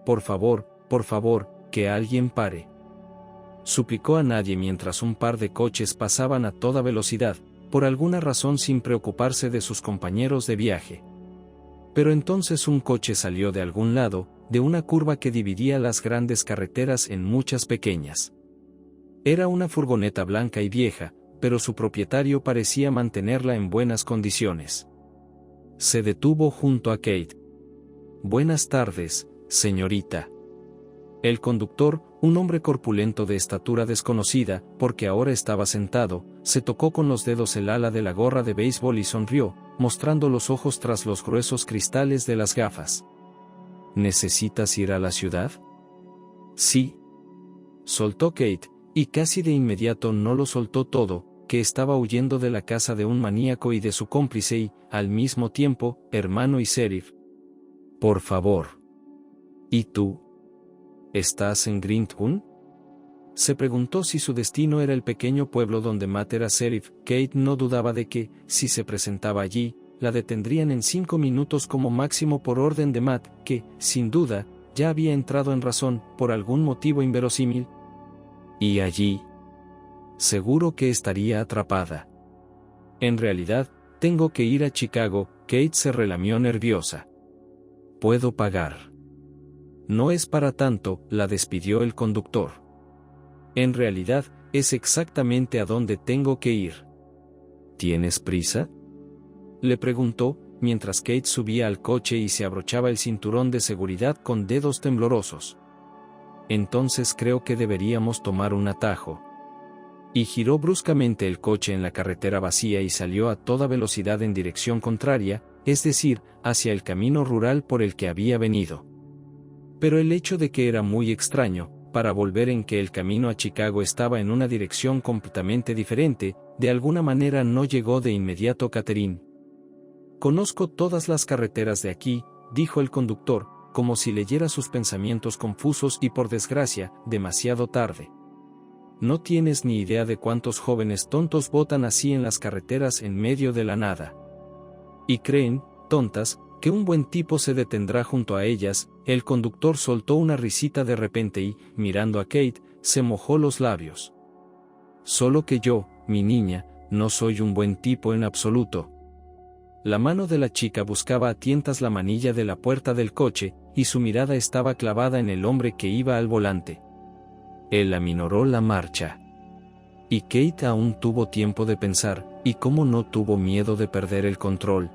A: Por favor, que alguien pare. Suplicó a nadie mientras un par de coches pasaban a toda velocidad, por alguna razón sin preocuparse de sus compañeros de viaje. Pero entonces un coche salió de algún lado, de una curva que dividía las grandes carreteras en muchas pequeñas. Era una furgoneta blanca y vieja, pero su propietario parecía mantenerla en buenas condiciones. Se detuvo junto a Kate. Buenas tardes, señorita. El conductor, un hombre corpulento de estatura desconocida, porque ahora estaba sentado, se tocó con los dedos el ala de la gorra de béisbol y sonrió, mostrando los ojos tras los gruesos cristales de las gafas. ¿Necesitas ir a la ciudad? Sí. Soltó Kate, y casi de inmediato no lo soltó todo, que estaba huyendo de la casa de un maníaco y de su cómplice y, al mismo tiempo, hermano y sheriff. Por favor. ¿Y tú? ¿Estás en Greentown? Se preguntó si su destino era el pequeño pueblo donde Matt era sheriff. Kate no dudaba de que, si se presentaba allí, la detendrían en 5 minutos como máximo por orden de Matt, que, sin duda, ya había entrado en razón, por algún motivo inverosímil. Y allí, seguro que estaría atrapada. En realidad, tengo que ir a Chicago. Kate se relamió nerviosa. Puedo pagar. No es para tanto, la despidió el conductor. En realidad, es exactamente a donde tengo que ir. ¿Tienes prisa? Le preguntó, mientras Kate subía al coche y se abrochaba el cinturón de seguridad con dedos temblorosos. Entonces creo que deberíamos tomar un atajo. Y giró bruscamente el coche en la carretera vacía y salió a toda velocidad en dirección contraria, es decir, hacia el camino rural por el que había venido. Pero el hecho de que era muy extraño, para volver en que el camino a Chicago estaba en una dirección completamente diferente, de alguna manera no llegó de inmediato Catherine. Conozco todas las carreteras de aquí, dijo el conductor, como si leyera sus pensamientos confusos y por desgracia, demasiado tarde. No tienes ni idea de cuántos jóvenes tontos botan así en las carreteras en medio de la nada. Y creen, tontas, que un buen tipo se detendrá junto a ellas. El conductor soltó una risita de repente y, mirando a Kate, se mojó los labios. Solo que yo, mi niña, no soy un buen tipo en absoluto. La mano de la chica buscaba a tientas la manilla de la puerta del coche, y su mirada estaba clavada en el hombre que iba al volante. Él aminoró la marcha. Y Kate aún tuvo tiempo de pensar, y cómo no tuvo miedo de perder el control.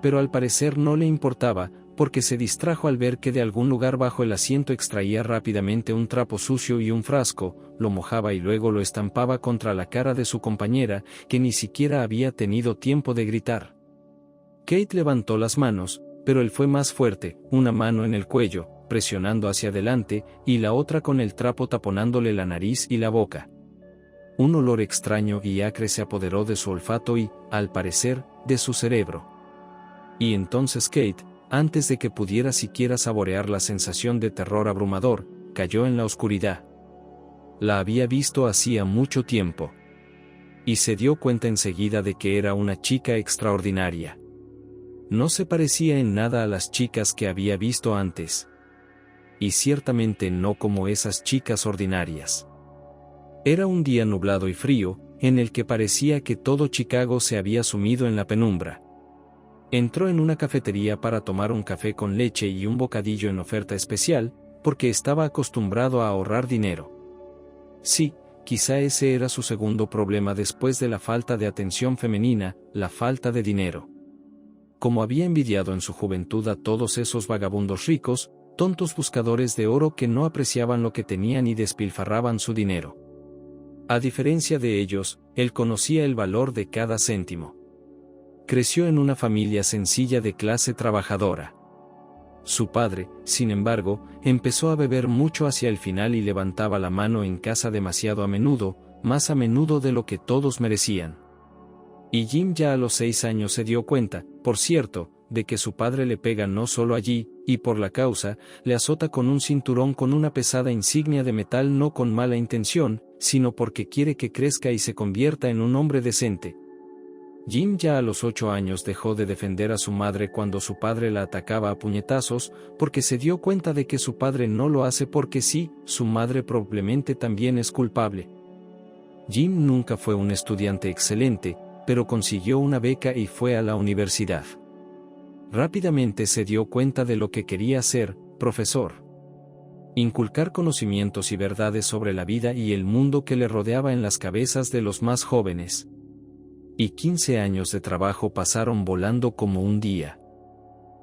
A: Pero al parecer no le importaba, porque se distrajo al ver que de algún lugar bajo el asiento extraía rápidamente un trapo sucio y un frasco, lo mojaba y luego lo estampaba contra la cara de su compañera, que ni siquiera había tenido tiempo de gritar. Kate levantó las manos, pero él fue más fuerte, una mano en el cuello, presionando hacia adelante, y la otra con el trapo taponándole la nariz y la boca. Un olor extraño y acre se apoderó de su olfato y, al parecer, de su cerebro. Y entonces Kate, antes de que pudiera siquiera saborear la sensación de terror abrumador, cayó en la oscuridad. La había visto hacía mucho tiempo. Y se dio cuenta enseguida de que era una chica extraordinaria. No se parecía en nada a las chicas que había visto antes. Y ciertamente no como esas chicas ordinarias. Era un día nublado y frío, en el que parecía que todo Chicago se había sumido en la penumbra. Entró en una cafetería para tomar un café con leche y un bocadillo en oferta especial, porque estaba acostumbrado a ahorrar dinero. Sí, quizá ese era su segundo problema después de la falta de atención femenina, la falta de dinero. Como había envidiado en su juventud a todos esos vagabundos ricos, tontos buscadores de oro que no apreciaban lo que tenían y despilfarraban su dinero. A diferencia de ellos, él conocía el valor de cada céntimo. Creció en una familia sencilla de clase trabajadora. Su padre, sin embargo, empezó a beber mucho hacia el final y levantaba la mano en casa demasiado a menudo, más a menudo de lo que todos merecían. Y Jim ya a los 6 años se dio cuenta, por cierto, de que su padre le pega no solo allí, y por la causa, le azota con un cinturón con una pesada insignia de metal no con mala intención, sino porque quiere que crezca y se convierta en un hombre decente. Jim ya a los 8 años dejó de defender a su madre cuando su padre la atacaba a puñetazos, porque se dio cuenta de que su padre no lo hace porque sí, su madre probablemente también es culpable. Jim nunca fue un estudiante excelente, pero consiguió una beca y fue a la universidad. Rápidamente se dio cuenta de lo que quería ser, profesor. Inculcar conocimientos y verdades sobre la vida y el mundo que le rodeaba en las cabezas de los más jóvenes. Y 15 años de trabajo pasaron volando como un día.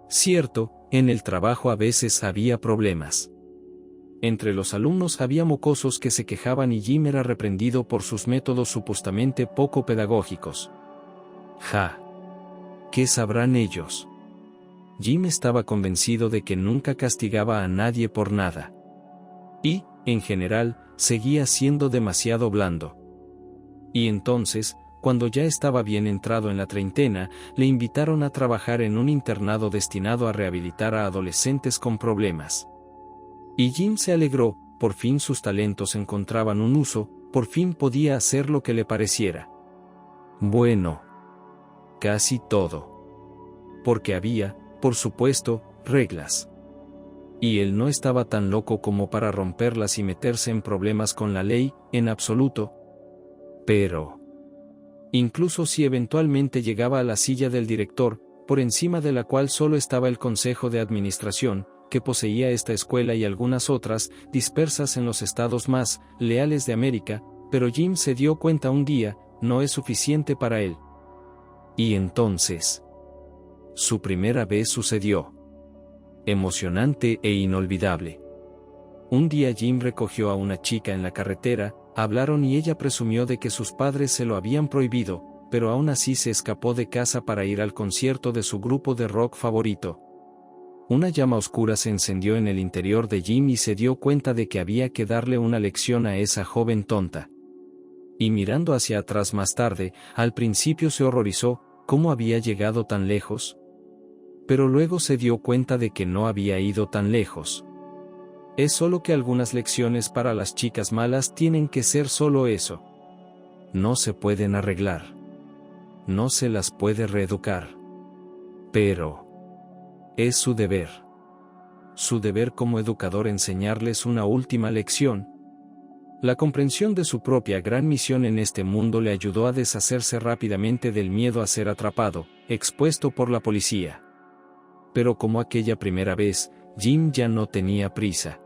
A: Cierto, en el trabajo a veces había problemas. Entre los alumnos había mocosos que se quejaban y Jim era reprendido por sus métodos supuestamente poco pedagógicos. ¡Ja! ¿Qué sabrán ellos? Jim estaba convencido de que nunca castigaba a nadie por nada. Y, en general, seguía siendo demasiado blando. Y entonces, cuando ya estaba bien entrado en la treintena, le invitaron a trabajar en un internado destinado a rehabilitar a adolescentes con problemas. Y Jim se alegró, por fin sus talentos encontraban un uso, por fin podía hacer lo que le pareciera. Bueno, casi todo. Porque había, por supuesto, reglas. Y él no estaba tan loco como para romperlas y meterse en problemas con la ley, en absoluto. Pero, incluso si eventualmente llegaba a la silla del director, por encima de la cual solo estaba el consejo de administración, que poseía esta escuela y algunas otras, dispersas en los estados más leales de América, pero Jim se dio cuenta un día, no es suficiente para él. Y entonces, su primera vez sucedió. Emocionante e inolvidable. Un día Jim recogió a una chica en la carretera, hablaron y ella presumió de que sus padres se lo habían prohibido, pero aún así se escapó de casa para ir al concierto de su grupo de rock favorito. Una llama oscura se encendió en el interior de Jim y se dio cuenta de que había que darle una lección a esa joven tonta. Y mirando hacia atrás más tarde, al principio se horrorizó, ¿cómo había llegado tan lejos? Pero luego se dio cuenta de que no había ido tan lejos. Es solo que algunas lecciones para las chicas malas tienen que ser solo eso. No se pueden arreglar. No se las puede reeducar. Pero es su deber. Su deber como educador enseñarles una última lección. La comprensión de su propia gran misión en este mundo le ayudó a deshacerse rápidamente del miedo a ser atrapado, expuesto por la policía. Pero como aquella primera vez, Jim ya no tenía prisa.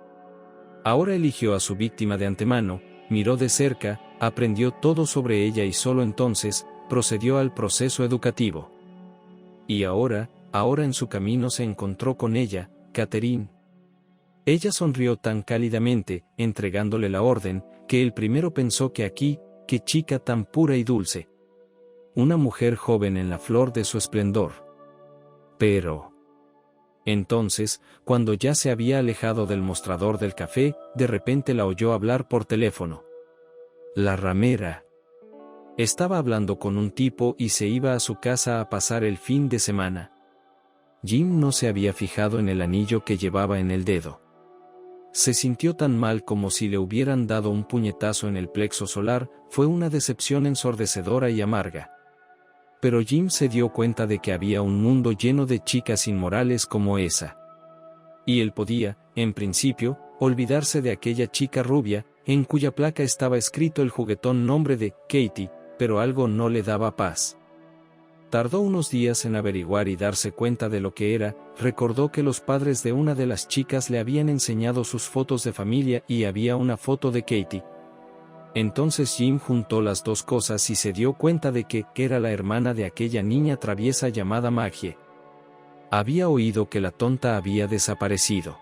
A: Ahora eligió a su víctima de antemano, miró de cerca, aprendió todo sobre ella y solo entonces, procedió al proceso educativo. Y ahora ahora en su camino se encontró con ella, Catherine. Ella sonrió tan cálidamente, entregándole la orden, que el primero pensó que aquí, qué chica tan pura y dulce. Una mujer joven en la flor de su esplendor. Pero... Entonces, cuando ya se había alejado del mostrador del café, de repente la oyó hablar por teléfono. La ramera. Estaba hablando con un tipo y se iba a su casa a pasar el fin de semana. Jim no se había fijado en el anillo que llevaba en el dedo. Se sintió tan mal como si le hubieran dado un puñetazo en el plexo solar, fue una decepción ensordecedora y amarga. Pero Jim se dio cuenta de que había un mundo lleno de chicas inmorales como esa. Y él podía, en principio, olvidarse de aquella chica rubia, en cuya placa estaba escrito el juguetón nombre de Katie, pero algo no le daba paz. Tardó unos días en averiguar y darse cuenta de lo que era, recordó que los padres de una de las chicas le habían enseñado sus fotos de familia y había una foto de Katie. Entonces Jim juntó las dos cosas y se dio cuenta de que era la hermana de aquella niña traviesa llamada Maggie. Había oído que la tonta había desaparecido.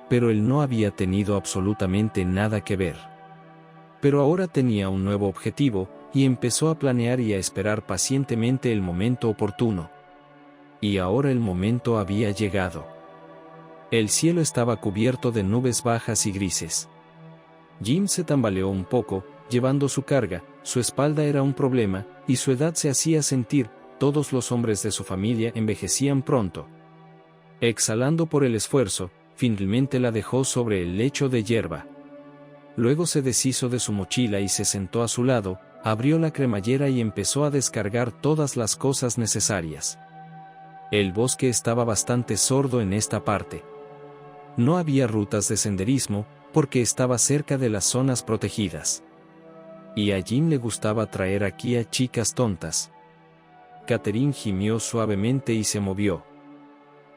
A: Pero él no había tenido absolutamente nada que ver. Pero ahora tenía un nuevo objetivo, y empezó a planear y a esperar pacientemente el momento oportuno. Y ahora el momento había llegado. El cielo estaba cubierto de nubes bajas y grises. Jim se tambaleó un poco, llevando su carga, su espalda era un problema, y su edad se hacía sentir, todos los hombres de su familia envejecían pronto. Exhalando por el esfuerzo, finalmente la dejó sobre el lecho de hierba. Luego se deshizo de su mochila y se sentó a su lado, abrió la cremallera y empezó a descargar todas las cosas necesarias. El bosque estaba bastante sordo en esta parte. No había rutas de senderismo, porque estaba cerca de las zonas protegidas. Y a Jim le gustaba traer aquí a chicas tontas. Catherine gimió suavemente y se movió.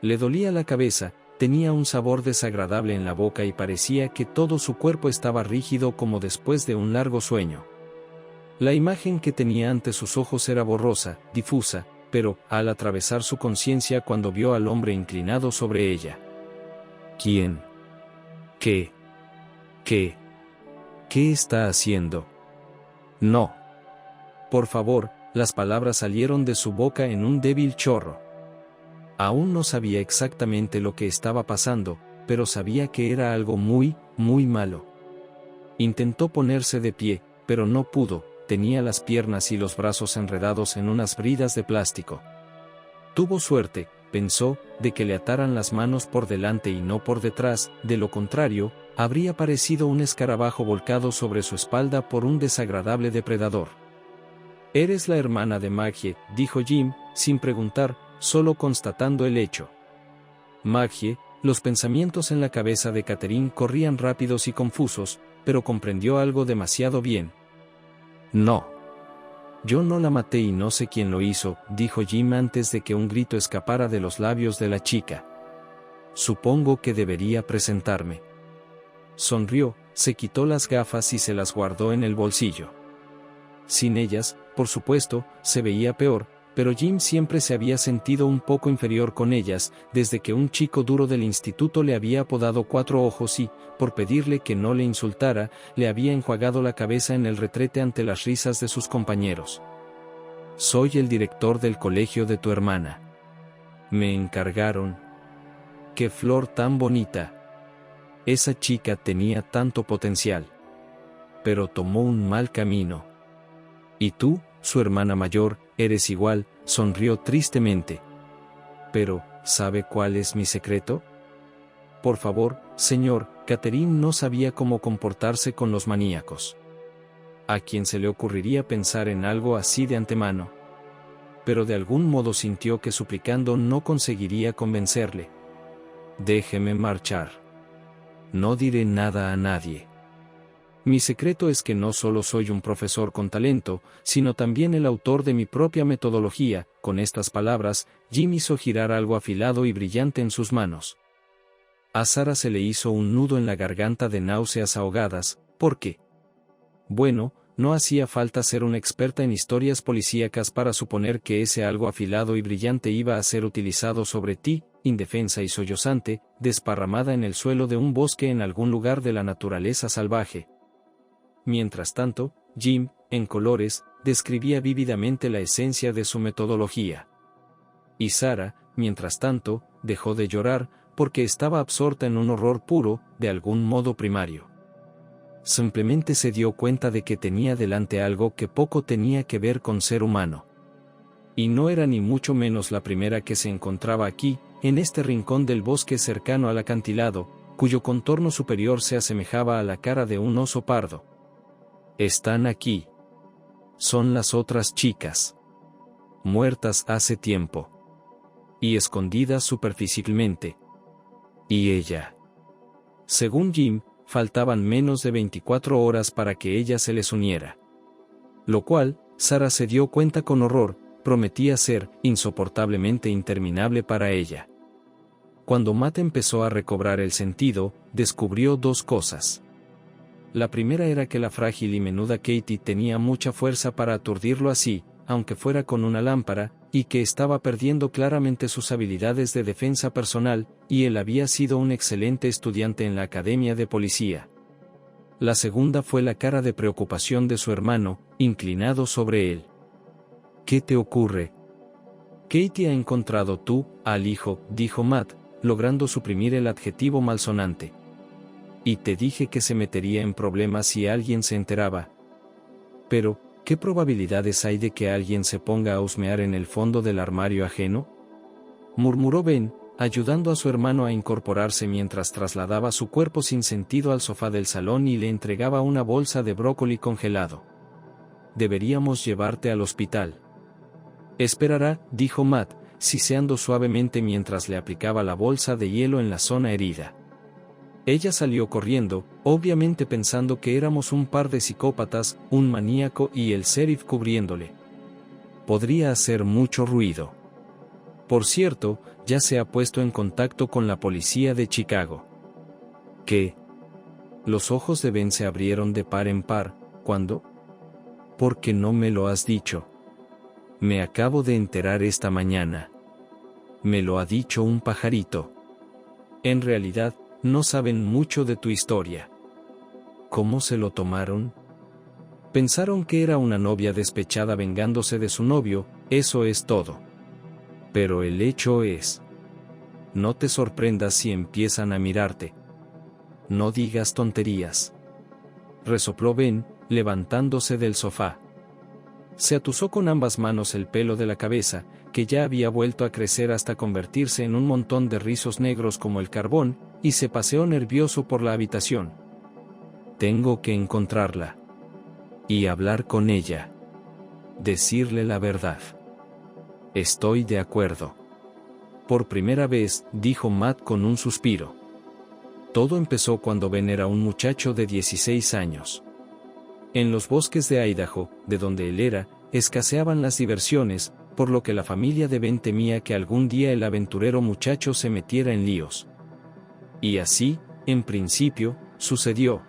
A: Le dolía la cabeza, tenía un sabor desagradable en la boca y parecía que todo su cuerpo estaba rígido como después de un largo sueño. La imagen que tenía ante sus ojos era borrosa, difusa, pero, al atravesar su conciencia cuando vio al hombre inclinado sobre ella. ¿Quién? ¿Qué? ¿Qué? ¿Qué está haciendo? No. Por favor, las palabras salieron de su boca en un débil chorro. Aún no sabía exactamente lo que estaba pasando, pero sabía que era algo muy, muy malo. Intentó ponerse de pie, pero no pudo, tenía las piernas y los brazos enredados en unas bridas de plástico. Tuvo suerte, pensó, de que le ataran las manos por delante y no por detrás, de lo contrario, habría parecido un escarabajo volcado sobre su espalda por un desagradable depredador. «Eres la hermana de Maggie», dijo Jim, sin preguntar, solo constatando el hecho. Maggie, los pensamientos en la cabeza de Catherine corrían rápidos y confusos, pero comprendió algo demasiado bien. «No. Yo no la maté y no sé quién lo hizo», dijo Jim antes de que un grito escapara de los labios de la chica. «Supongo que debería presentarme». Sonrió, se quitó las gafas y se las guardó en el bolsillo. Sin ellas, por supuesto, se veía peor, pero Jim siempre se había sentido un poco inferior con ellas, desde que un chico duro del instituto le había apodado Cuatro Ojos y, por pedirle que no le insultara, le había enjuagado la cabeza en el retrete ante las risas de sus compañeros. «Soy el director del colegio de tu hermana. Me encargaron». «Qué flor tan bonita. Esa chica tenía tanto potencial. Pero tomó un mal camino. Y tú, su hermana mayor, eres igual», sonrió tristemente. «Pero, ¿sabe cuál es mi secreto?» «Por favor, señor», Catherine no sabía cómo comportarse con los maníacos. ¿A quién se le ocurriría pensar en algo así de antemano? Pero de algún modo sintió que suplicando no conseguiría convencerle. «Déjeme marchar. No diré nada a nadie. Mi secreto es que no solo soy un profesor con talento, sino también el autor de mi propia metodología». Con estas palabras, Jim hizo girar algo afilado y brillante en sus manos. A Sara se le hizo un nudo en la garganta de náuseas ahogadas. «¿Por qué?» «Bueno, No hacía falta ser una experta en historias policíacas para suponer que ese algo afilado y brillante iba a ser utilizado sobre ti, indefensa y sollozante, desparramada en el suelo de un bosque en algún lugar de la naturaleza salvaje. Mientras tanto, Jim, en colores, describía vívidamente la esencia de su metodología. Y Sarah, mientras tanto, dejó de llorar, porque estaba absorta en un horror puro, de algún modo primario. Simplemente se dio cuenta de que tenía delante algo que poco tenía que ver con ser humano. Y no era ni mucho menos la primera que se encontraba aquí, en este rincón del bosque cercano al acantilado, cuyo contorno superior se asemejaba a la cara de un oso pardo. Están aquí. Son las otras chicas. Muertas hace tiempo. Y escondidas superficialmente. Y ella. Según Jim, faltaban menos de 24 horas para que ella se les uniera. Lo cual, Sarah se dio cuenta con horror, prometía ser insoportablemente interminable para ella. Cuando Matt empezó a recobrar el sentido, descubrió dos cosas. La primera era que la frágil y menuda Katie tenía mucha fuerza para aturdirlo así, aunque fuera con una lámpara, y que estaba perdiendo claramente sus habilidades de defensa personal, y él había sido un excelente estudiante en la academia de policía. La segunda fue la cara de preocupación de su hermano, inclinado sobre él. ¿Qué te ocurre? Katie ha encontrado tú, al hijo, dijo Matt, logrando suprimir el adjetivo malsonante. Y te dije que se metería en problemas si alguien se enteraba. Pero, ¿qué probabilidades hay de que alguien se ponga a husmear en el fondo del armario ajeno? Murmuró Ben, ayudando a su hermano a incorporarse mientras trasladaba su cuerpo sin sentido al sofá del salón y le entregaba una bolsa de brócoli congelado. Deberíamos llevarte al hospital. Esperará, dijo Matt, siseando suavemente mientras le aplicaba la bolsa de hielo en la zona herida. Ella salió corriendo, obviamente pensando que éramos un par de psicópatas, un maníaco y el sheriff cubriéndole. Podría hacer mucho ruido. Por cierto, ya se ha puesto en contacto con la policía de Chicago. ¿Qué? Los ojos de Ben se abrieron de par en par. ¿Cuándo? ¿Por qué no me lo has dicho? Me acabo de enterar esta mañana. Me lo ha dicho un pajarito. En realidad, no saben mucho de tu historia. ¿Cómo se lo tomaron? Pensaron que era una novia despechada vengándose de su novio, eso es todo. Pero el hecho es... No te sorprendas si empiezan a mirarte. No digas tonterías. Resopló Ben, levantándose del sofá. Se atusó con ambas manos el pelo de la cabeza, que ya había vuelto a crecer hasta convertirse en un montón de rizos negros como el carbón, y se paseó nervioso por la habitación. Tengo que encontrarla. Y hablar con ella. Decirle la verdad. Estoy de acuerdo. Por primera vez, dijo Matt con un suspiro. Todo empezó cuando Ben era un muchacho de 16 años. En los bosques de Idaho, de donde él era, escaseaban las diversiones, por lo que la familia de Ben temía que algún día el aventurero muchacho se metiera en líos. Y así, en principio, sucedió.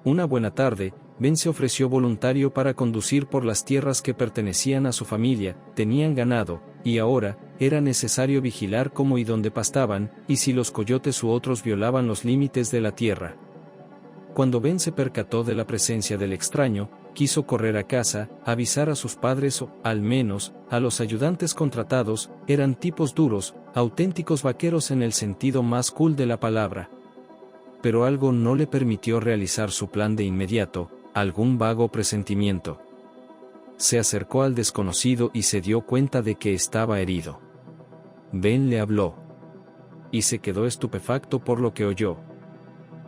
A: Una buena tarde, Ben se ofreció voluntario para conducir por las tierras que pertenecían a su familia, tenían ganado, y ahora, era necesario vigilar cómo y dónde pastaban, y si los coyotes u otros violaban los límites de la tierra. Cuando Ben se percató de la presencia del extraño, quiso correr a casa, avisar a sus padres o, al menos, a los ayudantes contratados, eran tipos duros, auténticos vaqueros en el sentido más cool de la palabra. Pero algo no le permitió realizar su plan de inmediato, algún vago presentimiento. Se acercó al desconocido y se dio cuenta de que estaba herido. Ben le habló. Y se quedó estupefacto por lo que oyó.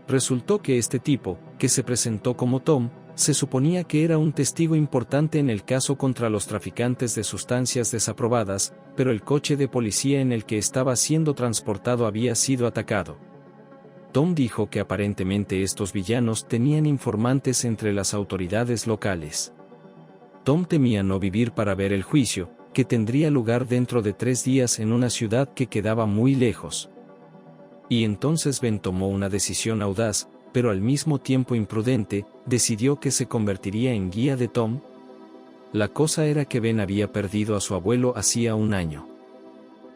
A: Resultó que este tipo, que se presentó como Tom, se suponía que era un testigo importante en el caso contra los traficantes de sustancias desaprobadas, pero el coche de policía en el que estaba siendo transportado había sido atacado. Tom dijo que aparentemente estos villanos tenían informantes entre las autoridades locales. Tom temía no vivir para ver el juicio, que tendría lugar dentro de 3 días en una ciudad que quedaba muy lejos. Y entonces Ben tomó una decisión audaz, pero al mismo tiempo imprudente, decidió que se convertiría en guía de Tom. La cosa era que Ben había perdido a su abuelo hacía un año.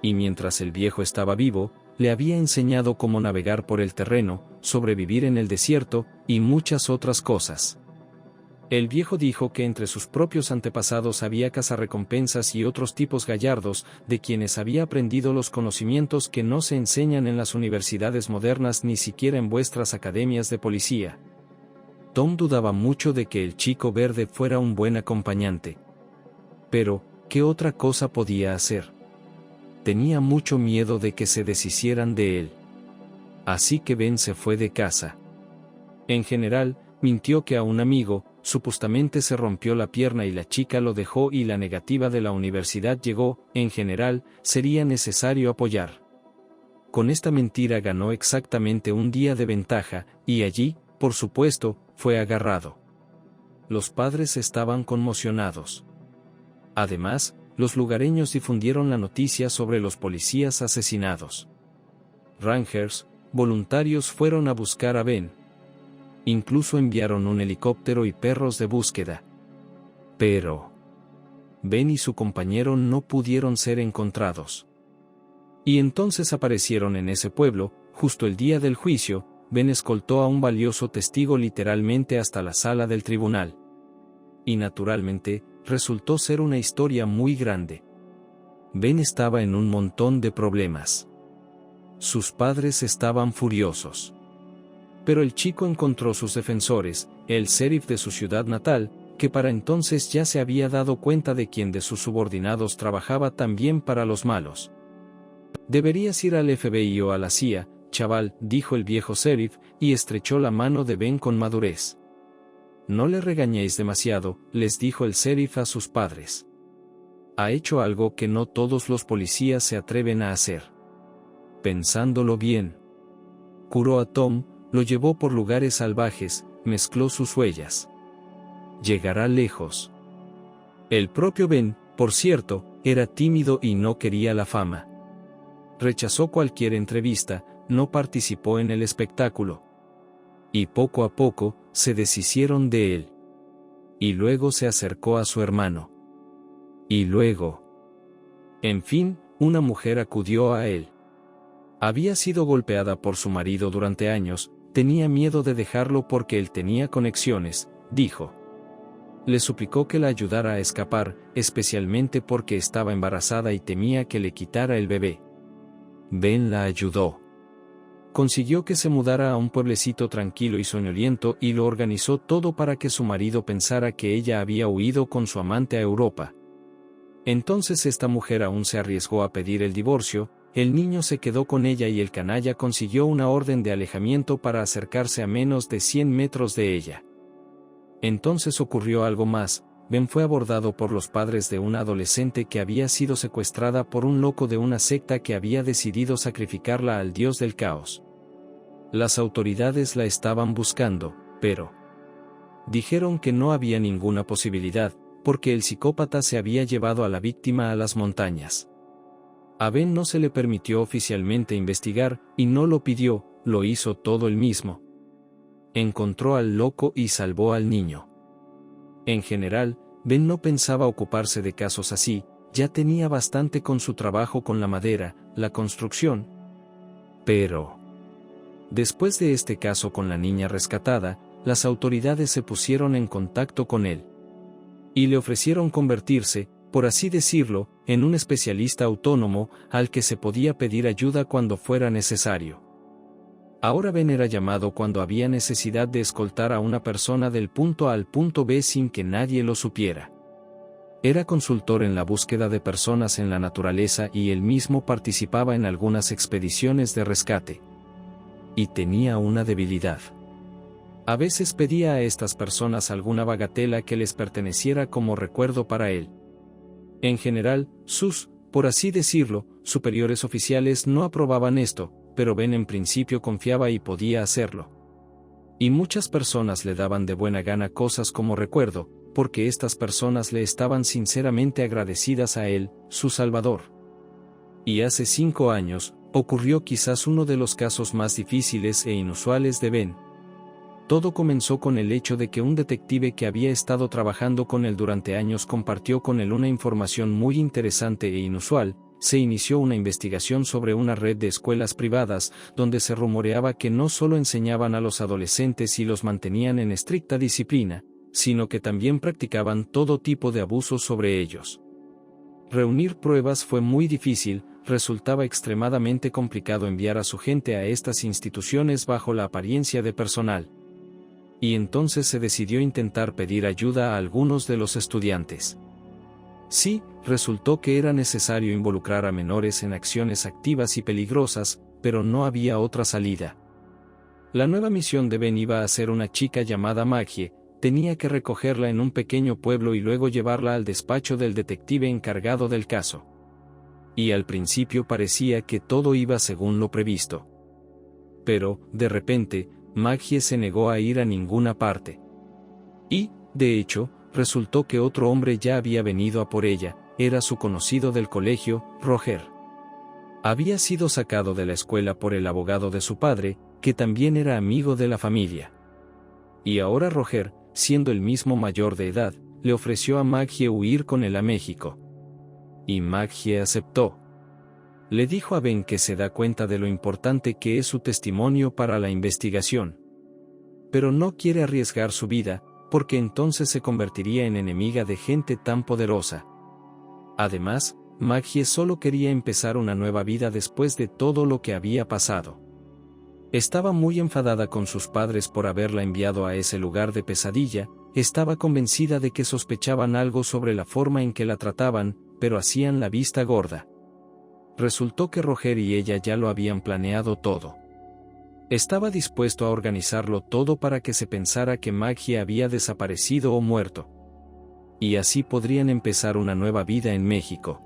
A: Y mientras el viejo estaba vivo, le había enseñado cómo navegar por el terreno, sobrevivir en el desierto, y muchas otras cosas. El viejo dijo que entre sus propios antepasados había cazarrecompensas y otros tipos gallardos, de quienes había aprendido los conocimientos que no se enseñan en las universidades modernas ni siquiera en vuestras academias de policía. Tom dudaba mucho de que el chico verde fuera un buen acompañante. Pero, ¿qué otra cosa podía hacer? Tenía mucho miedo de que se deshicieran de él. Así que Ben se fue de casa. En general, mintió que a un amigo, supuestamente se rompió la pierna y la chica lo dejó y la negativa de la universidad llegó, en general, sería necesario apoyar. Con esta mentira ganó exactamente un día de ventaja, y allí, por supuesto, fue agarrado. Los padres estaban conmocionados. Además, los lugareños difundieron la noticia sobre los policías asesinados. Rangers, voluntarios fueron a buscar a Ben. Incluso enviaron un helicóptero y perros de búsqueda. Pero Ben y su compañero no pudieron ser encontrados. Y entonces aparecieron en ese pueblo, justo el día del juicio. Ben escoltó a un valioso testigo literalmente hasta la sala del tribunal. Y naturalmente, resultó ser una historia muy grande. Ben estaba en un montón de problemas. Sus padres estaban furiosos. Pero el chico encontró sus defensores, el sheriff de su ciudad natal, que para entonces ya se había dado cuenta de quién de sus subordinados trabajaba también para los malos. «Deberías ir al FBI o a la CIA, chaval», dijo el viejo sheriff, y estrechó la mano de Ben con madurez. «No le regañéis demasiado», les dijo el sheriff a sus padres. «Ha hecho algo que no todos los policías se atreven a hacer. Pensándolo bien. Curó a Tom, lo llevó por lugares salvajes, mezcló sus huellas. Llegará lejos». El propio Ben, por cierto, era tímido y no quería la fama. Rechazó cualquier entrevista, no participó en el espectáculo. Y poco a poco, se deshicieron de él. Y luego se acercó a su hermano. Y luego. En fin, una mujer acudió a él. Había sido golpeada por su marido durante años, tenía miedo de dejarlo porque él tenía conexiones, dijo. Le suplicó que la ayudara a escapar, especialmente porque estaba embarazada y temía que le quitara el bebé. Ben la ayudó. Consiguió que se mudara a un pueblecito tranquilo y soñoliento y lo organizó todo para que su marido pensara que ella había huido con su amante a Europa. Entonces esta mujer aún se arriesgó a pedir el divorcio, el niño se quedó con ella y el canalla consiguió una orden de alejamiento para acercarse a menos de 100 metros de ella. Entonces ocurrió algo más. Ben fue abordado por los padres de una adolescente que había sido secuestrada por un loco de una secta que había decidido sacrificarla al dios del caos. Las autoridades la estaban buscando, pero dijeron que no había ninguna posibilidad, porque el psicópata se había llevado a la víctima a las montañas. A Ben no se le permitió oficialmente investigar, y no lo pidió, lo hizo todo él mismo. Encontró al loco y salvó al niño. En general, Ben no pensaba ocuparse de casos así, ya tenía bastante con su trabajo con la madera, la construcción. Pero después de este caso con la niña rescatada, las autoridades se pusieron en contacto con él. Y le ofrecieron convertirse, por así decirlo, en un especialista autónomo, al que se podía pedir ayuda cuando fuera necesario. Ahora Ben era llamado cuando había necesidad de escoltar a una persona del punto A al punto B sin que nadie lo supiera. Era consultor en la búsqueda de personas en la naturaleza y él mismo participaba en algunas expediciones de rescate. Y tenía una debilidad. A veces pedía a estas personas alguna bagatela que les perteneciera como recuerdo para él. En general, sus, por así decirlo, superiores oficiales no aprobaban esto, pero Ben en principio confiaba y podía hacerlo. Y muchas personas le daban de buena gana cosas como recuerdo, porque estas personas le estaban sinceramente agradecidas a él, su salvador. Y hace 5 años, ocurrió quizás uno de los casos más difíciles e inusuales de Ben. Todo comenzó con el hecho de que un detective que había estado trabajando con él durante años compartió con él una información muy interesante e inusual. Se inició una investigación sobre una red de escuelas privadas, donde se rumoreaba que no solo enseñaban a los adolescentes y los mantenían en estricta disciplina, sino que también practicaban todo tipo de abusos sobre ellos. Reunir pruebas fue muy difícil, resultaba extremadamente complicado enviar a su gente a estas instituciones bajo la apariencia de personal. Y entonces se decidió intentar pedir ayuda a algunos de los estudiantes. Sí, resultó que era necesario involucrar a menores en acciones activas y peligrosas, pero no había otra salida. La nueva misión de Ben iba a ser una chica llamada Maggie. Tenía que recogerla en un pequeño pueblo y luego llevarla al despacho del detective encargado del caso. Y al principio parecía que todo iba según lo previsto. Pero, de repente, Maggie se negó a ir a ninguna parte. Y, de hecho, resultó que otro hombre ya había venido a por ella. Era su conocido del colegio, Roger. Había sido sacado de la escuela por el abogado de su padre, que también era amigo de la familia. Y ahora Roger, siendo el mismo mayor de edad, le ofreció a Maggie huir con él a México. Y Maggie aceptó. Le dijo a Ben que se da cuenta de lo importante que es su testimonio para la investigación. Pero no quiere arriesgar su vida, porque entonces se convertiría en enemiga de gente tan poderosa. Además, Maggie solo quería empezar una nueva vida después de todo lo que había pasado. Estaba muy enfadada con sus padres por haberla enviado a ese lugar de pesadilla. Estaba convencida de que sospechaban algo sobre la forma en que la trataban, pero hacían la vista gorda. Resultó que Roger y ella ya lo habían planeado todo. Estaba dispuesto a organizarlo todo para que se pensara que Maggie había desaparecido o muerto. Y así podrían empezar una nueva vida en México.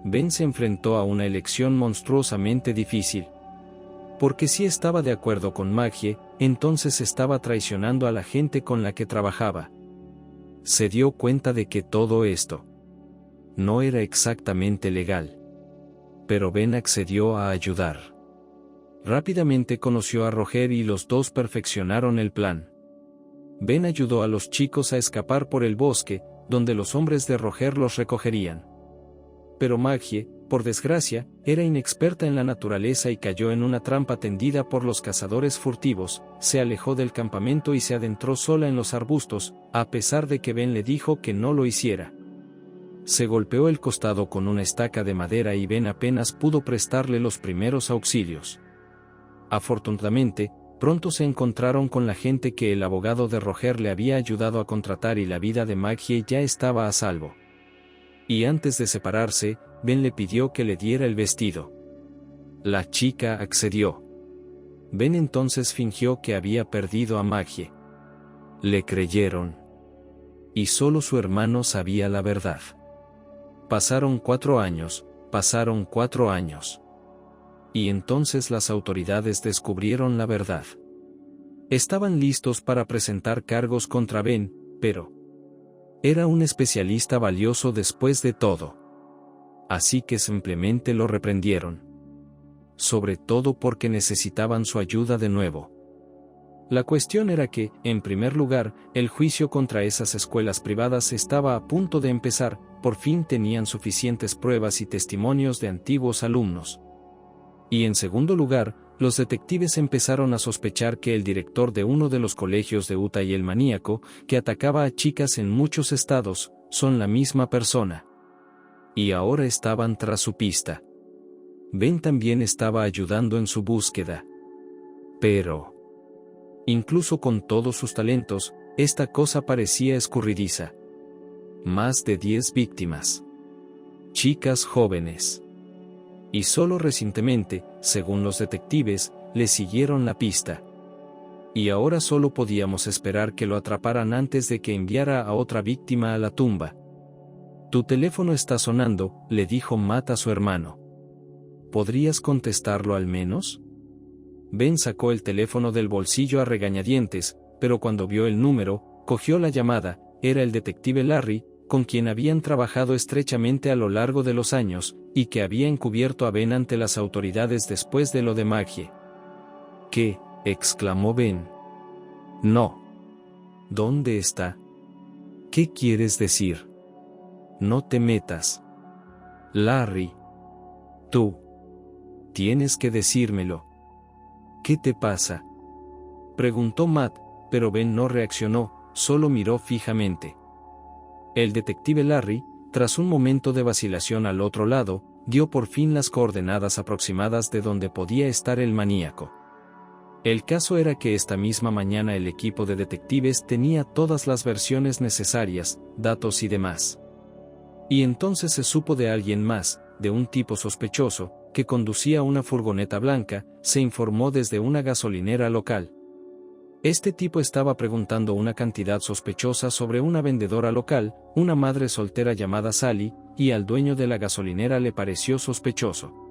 A: Ben se enfrentó a una elección monstruosamente difícil. Porque si estaba de acuerdo con Maggie, entonces estaba traicionando a la gente con la que trabajaba. Se dio cuenta de que todo esto no era exactamente legal. Pero Ben accedió a ayudar. Rápidamente conoció a Roger y los dos perfeccionaron el plan. Ben ayudó a los chicos a escapar por el bosque, donde los hombres de Roger los recogerían. Pero Maggie, por desgracia, era inexperta en la naturaleza y cayó en una trampa tendida por los cazadores furtivos. Se alejó del campamento y se adentró sola en los arbustos, a pesar de que Ben le dijo que no lo hiciera. Se golpeó el costado con una estaca de madera y Ben apenas pudo prestarle los primeros auxilios. Afortunadamente, pronto se encontraron con la gente que el abogado de Roger le había ayudado a contratar y la vida de Maggie ya estaba a salvo. Y antes de separarse, Ben le pidió que le diera el vestido. La chica accedió. Ben entonces fingió que había perdido a Maggie. Le creyeron. Y solo su hermano sabía la verdad. Pasaron 4 años. Y entonces las autoridades descubrieron la verdad. Estaban listos para presentar cargos contra Ben, pero era un especialista valioso después de todo. Así que simplemente lo reprendieron. Sobre todo porque necesitaban su ayuda de nuevo. La cuestión era que, en primer lugar, el juicio contra esas escuelas privadas estaba a punto de empezar. Por fin tenían suficientes pruebas y testimonios de antiguos alumnos. Y en segundo lugar, los detectives empezaron a sospechar que el director de uno de los colegios de Utah y el maníaco, que atacaba a chicas en muchos estados, son la misma persona. Y ahora estaban tras su pista. Ben también estaba ayudando en su búsqueda. Pero, incluso con todos sus talentos, esta cosa parecía escurridiza. Más de 10 víctimas. Chicas jóvenes. Y solo recientemente, según los detectives, le siguieron la pista. Y ahora solo podíamos esperar que lo atraparan antes de que enviara a otra víctima a la tumba. Tu teléfono está sonando, le dijo Matt a su hermano. ¿Podrías contestarlo al menos? Ben sacó el teléfono del bolsillo a regañadientes, pero cuando vio el número, cogió la llamada. Era el detective Larry, con quien habían trabajado estrechamente a lo largo de los años, y que había encubierto a Ben ante las autoridades después de lo de Maggie. ¿Qué?, exclamó Ben. No. ¿Dónde está? ¿Qué quieres decir? No te metas. Larry. Tú. Tienes que decírmelo. ¿Qué te pasa? Preguntó Matt, pero Ben no reaccionó, solo miró fijamente. El detective Larry, tras un momento de vacilación al otro lado, dio por fin las coordenadas aproximadas de donde podía estar el maníaco. El caso era que esta misma mañana el equipo de detectives tenía todas las versiones necesarias, datos y demás. Y entonces se supo de alguien más, de un tipo sospechoso, que conducía una furgoneta blanca, se informó desde una gasolinera local. Este tipo estaba preguntando una cantidad sospechosa sobre una vendedora local, una madre soltera llamada Sally, y al dueño de la gasolinera le pareció sospechoso.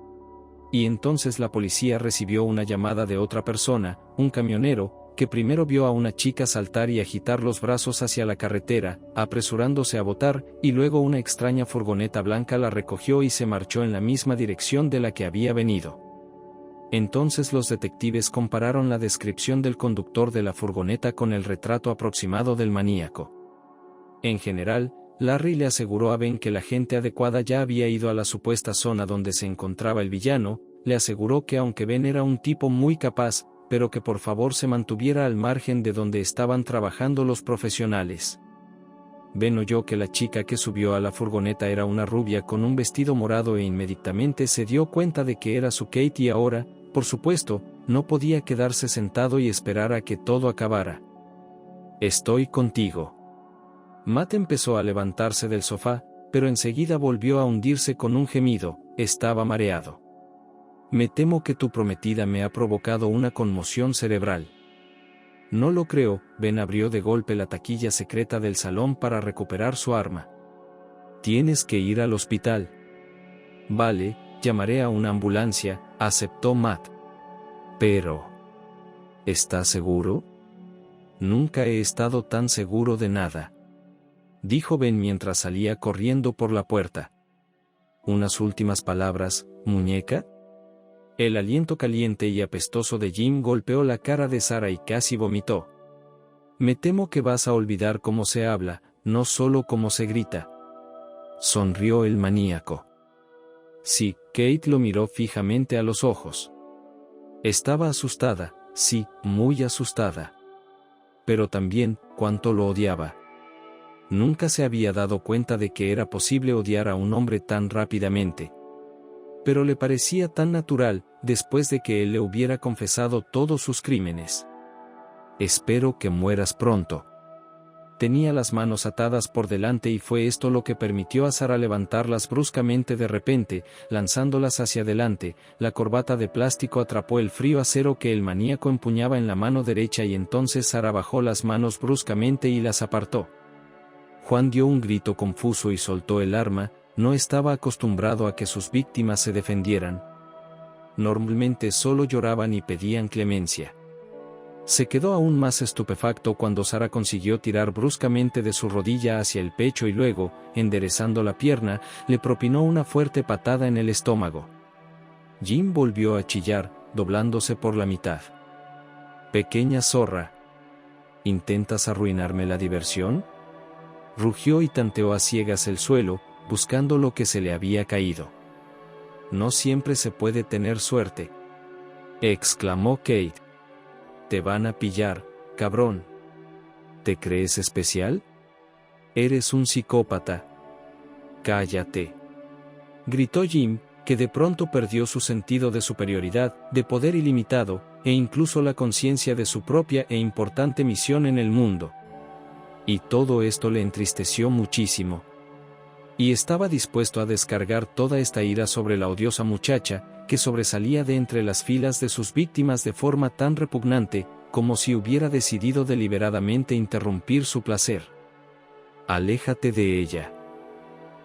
A: Y entonces la policía recibió una llamada de otra persona, un camionero, que primero vio a una chica saltar y agitar los brazos hacia la carretera, apresurándose a botar, y luego una extraña furgoneta blanca la recogió y se marchó en la misma dirección de la que había venido. Entonces los detectives compararon la descripción del conductor de la furgoneta con el retrato aproximado del maníaco. En general, Larry le aseguró a Ben que la gente adecuada ya había ido a la supuesta zona donde se encontraba el villano, le aseguró que aunque Ben era un tipo muy capaz, pero que por favor se mantuviera al margen de donde estaban trabajando los profesionales. Ben oyó que la chica que subió a la furgoneta era una rubia con un vestido morado e inmediatamente se dio cuenta de que era su Kate y ahora, por supuesto, no podía quedarse sentado y esperar a que todo acabara. Estoy contigo. Matt empezó a levantarse del sofá, pero enseguida volvió a hundirse con un gemido, estaba mareado. Me temo que tu prometida me ha provocado una conmoción cerebral. No lo creo, Ben abrió de golpe la taquilla secreta del salón para recuperar su arma. Tienes que ir al hospital. Vale, llamaré a una ambulancia, aceptó Matt. Pero... ¿estás seguro? Nunca he estado tan seguro de nada, dijo Ben mientras salía corriendo por la puerta. Unas últimas palabras, muñeca. El aliento caliente y apestoso de Jim golpeó la cara de Sarah y casi vomitó. Me temo que vas a olvidar cómo se habla, no solo cómo se grita. Sonrió el maníaco. Sí, Kate lo miró fijamente a los ojos. Estaba asustada, sí, muy asustada. Pero también, cuánto lo odiaba. Nunca se había dado cuenta de que era posible odiar a un hombre tan rápidamente. Pero le parecía tan natural, después de que él le hubiera confesado todos sus crímenes. Espero que mueras pronto. Tenía las manos atadas por delante y fue esto lo que permitió a Sarah levantarlas bruscamente de repente, lanzándolas hacia adelante. La corbata de plástico atrapó el frío acero que el maníaco empuñaba en la mano derecha y entonces Sarah bajó las manos bruscamente y las apartó. Juan dio un grito confuso y soltó el arma, no estaba acostumbrado a que sus víctimas se defendieran. Normalmente solo lloraban y pedían clemencia. Se quedó aún más estupefacto cuando Sarah consiguió tirar bruscamente de su rodilla hacia el pecho y luego, enderezando la pierna, le propinó una fuerte patada en el estómago. Jim volvió a chillar, doblándose por la mitad. Pequeña zorra. ¿Intentas arruinarme la diversión? Rugió y tanteó a ciegas el suelo, buscando lo que se le había caído. No siempre se puede tener suerte, exclamó Kate. Te van a pillar, cabrón. ¿Te crees especial? Eres un psicópata. Cállate. Gritó Jim, que de pronto perdió su sentido de superioridad, de poder ilimitado, e incluso la conciencia de su propia e importante misión en el mundo. Y todo esto le entristeció muchísimo. Y estaba dispuesto a descargar toda esta ira sobre la odiosa muchacha, que sobresalía de entre las filas de sus víctimas de forma tan repugnante, como si hubiera decidido deliberadamente interrumpir su placer. Aléjate de ella.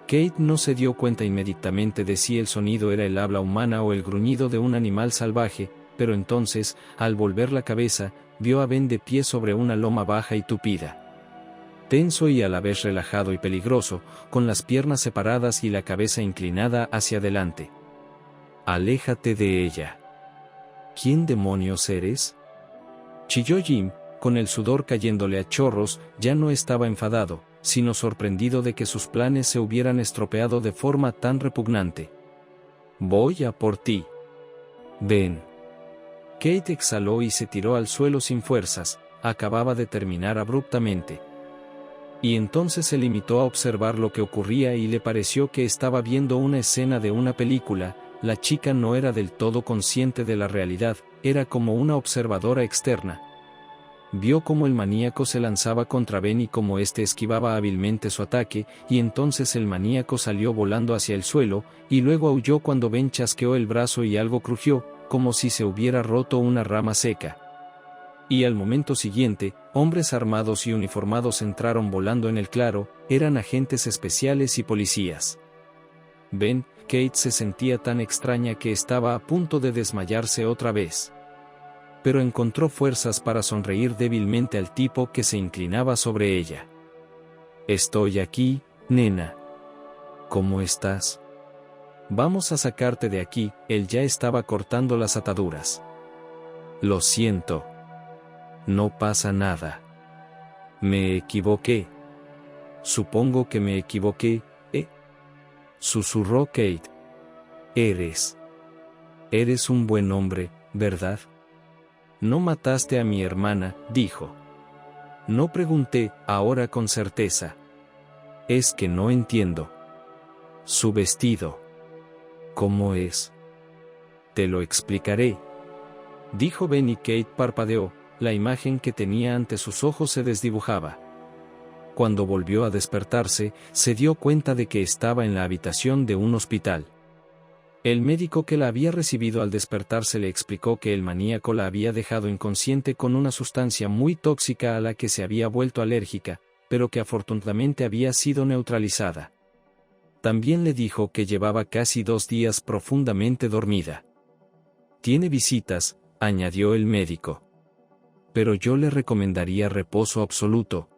A: Kate no se dio cuenta inmediatamente de si el sonido era el habla humana o el gruñido de un animal salvaje, pero entonces, al volver la cabeza, vio a Ben de pie sobre una loma baja y tupida. Tenso y a la vez relajado y peligroso, con las piernas separadas y la cabeza inclinada hacia adelante. Aléjate de ella. ¿Quién demonios eres? Chilló Jim, con el sudor cayéndole a chorros, ya no estaba enfadado, sino sorprendido de que sus planes se hubieran estropeado de forma tan repugnante. «Voy a por ti. Ven». Kate exhaló y se tiró al suelo sin fuerzas, acababa de terminar abruptamente. Y entonces se limitó a observar lo que ocurría y le pareció que estaba viendo una escena de una película. La chica no era del todo consciente de la realidad, era como una observadora externa. Vio cómo el maníaco se lanzaba contra Ben y cómo éste esquivaba hábilmente su ataque, y entonces el maníaco salió volando hacia el suelo, y luego aulló cuando Ben chasqueó el brazo y algo crujió, como si se hubiera roto una rama seca. Y al momento siguiente, hombres armados y uniformados entraron volando en el claro, eran agentes especiales y policías. Ben, Kate se sentía tan extraña que estaba a punto de desmayarse otra vez. Pero encontró fuerzas para sonreír débilmente al tipo que se inclinaba sobre ella. «Estoy aquí, nena. ¿Cómo estás? Vamos a sacarte de aquí». Él ya estaba cortando las ataduras. «Lo siento. No pasa nada. Me equivoqué. Supongo que me equivoqué, ¿eh?», susurró Kate. Eres un buen hombre, ¿verdad? No mataste a mi hermana», dijo. «No pregunté, ahora con certeza. Es que no entiendo. Su vestido. ¿Cómo es?» «Te lo explicaré», dijo Ben y Kate parpadeó, la imagen que tenía ante sus ojos se desdibujaba. Cuando volvió a despertarse, se dio cuenta de que estaba en la habitación de un hospital. El médico que la había recibido al despertarse le explicó que el maníaco la había dejado inconsciente con una sustancia muy tóxica a la que se había vuelto alérgica, pero que afortunadamente había sido neutralizada. También le dijo que llevaba casi 2 días profundamente dormida. «Tiene visitas», añadió el médico. «Pero yo le recomendaría reposo absoluto.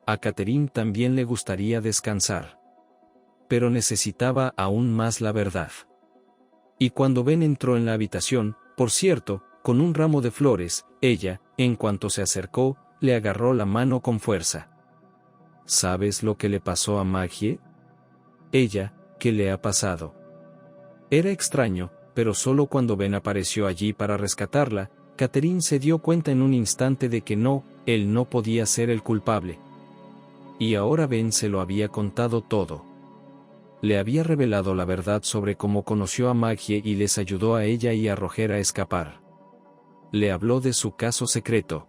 A: A Catherine también le gustaría descansar. Pero necesitaba aún más la verdad». Y cuando Ben entró en la habitación, por cierto, con un ramo de flores, ella, en cuanto se acercó, le agarró la mano con fuerza. «¿Sabes lo que le pasó a Maggie?» Ella, ¿qué le ha pasado? Era extraño, pero solo cuando Ben apareció allí para rescatarla, Catherine se dio cuenta en un instante de que él no podía ser el culpable. Y ahora Ben se lo había contado todo. Le había revelado la verdad sobre cómo conoció a Maggie y les ayudó a ella y a Roger a escapar. Le habló de su caso secreto.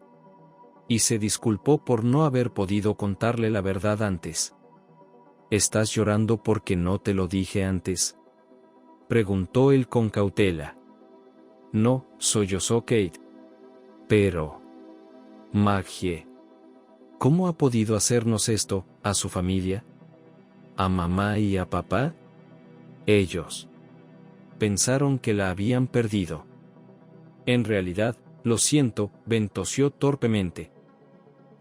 A: Y se disculpó por no haber podido contarle la verdad antes. «¿Estás llorando porque no te lo dije antes?», preguntó él con cautela. «No», sollozó Kate. «Pero... Maggie... ¿Cómo ha podido hacernos esto, a su familia? ¿A mamá y a papá? Ellos pensaron que la habían perdido». «En realidad, lo siento», Ben tosió torpemente.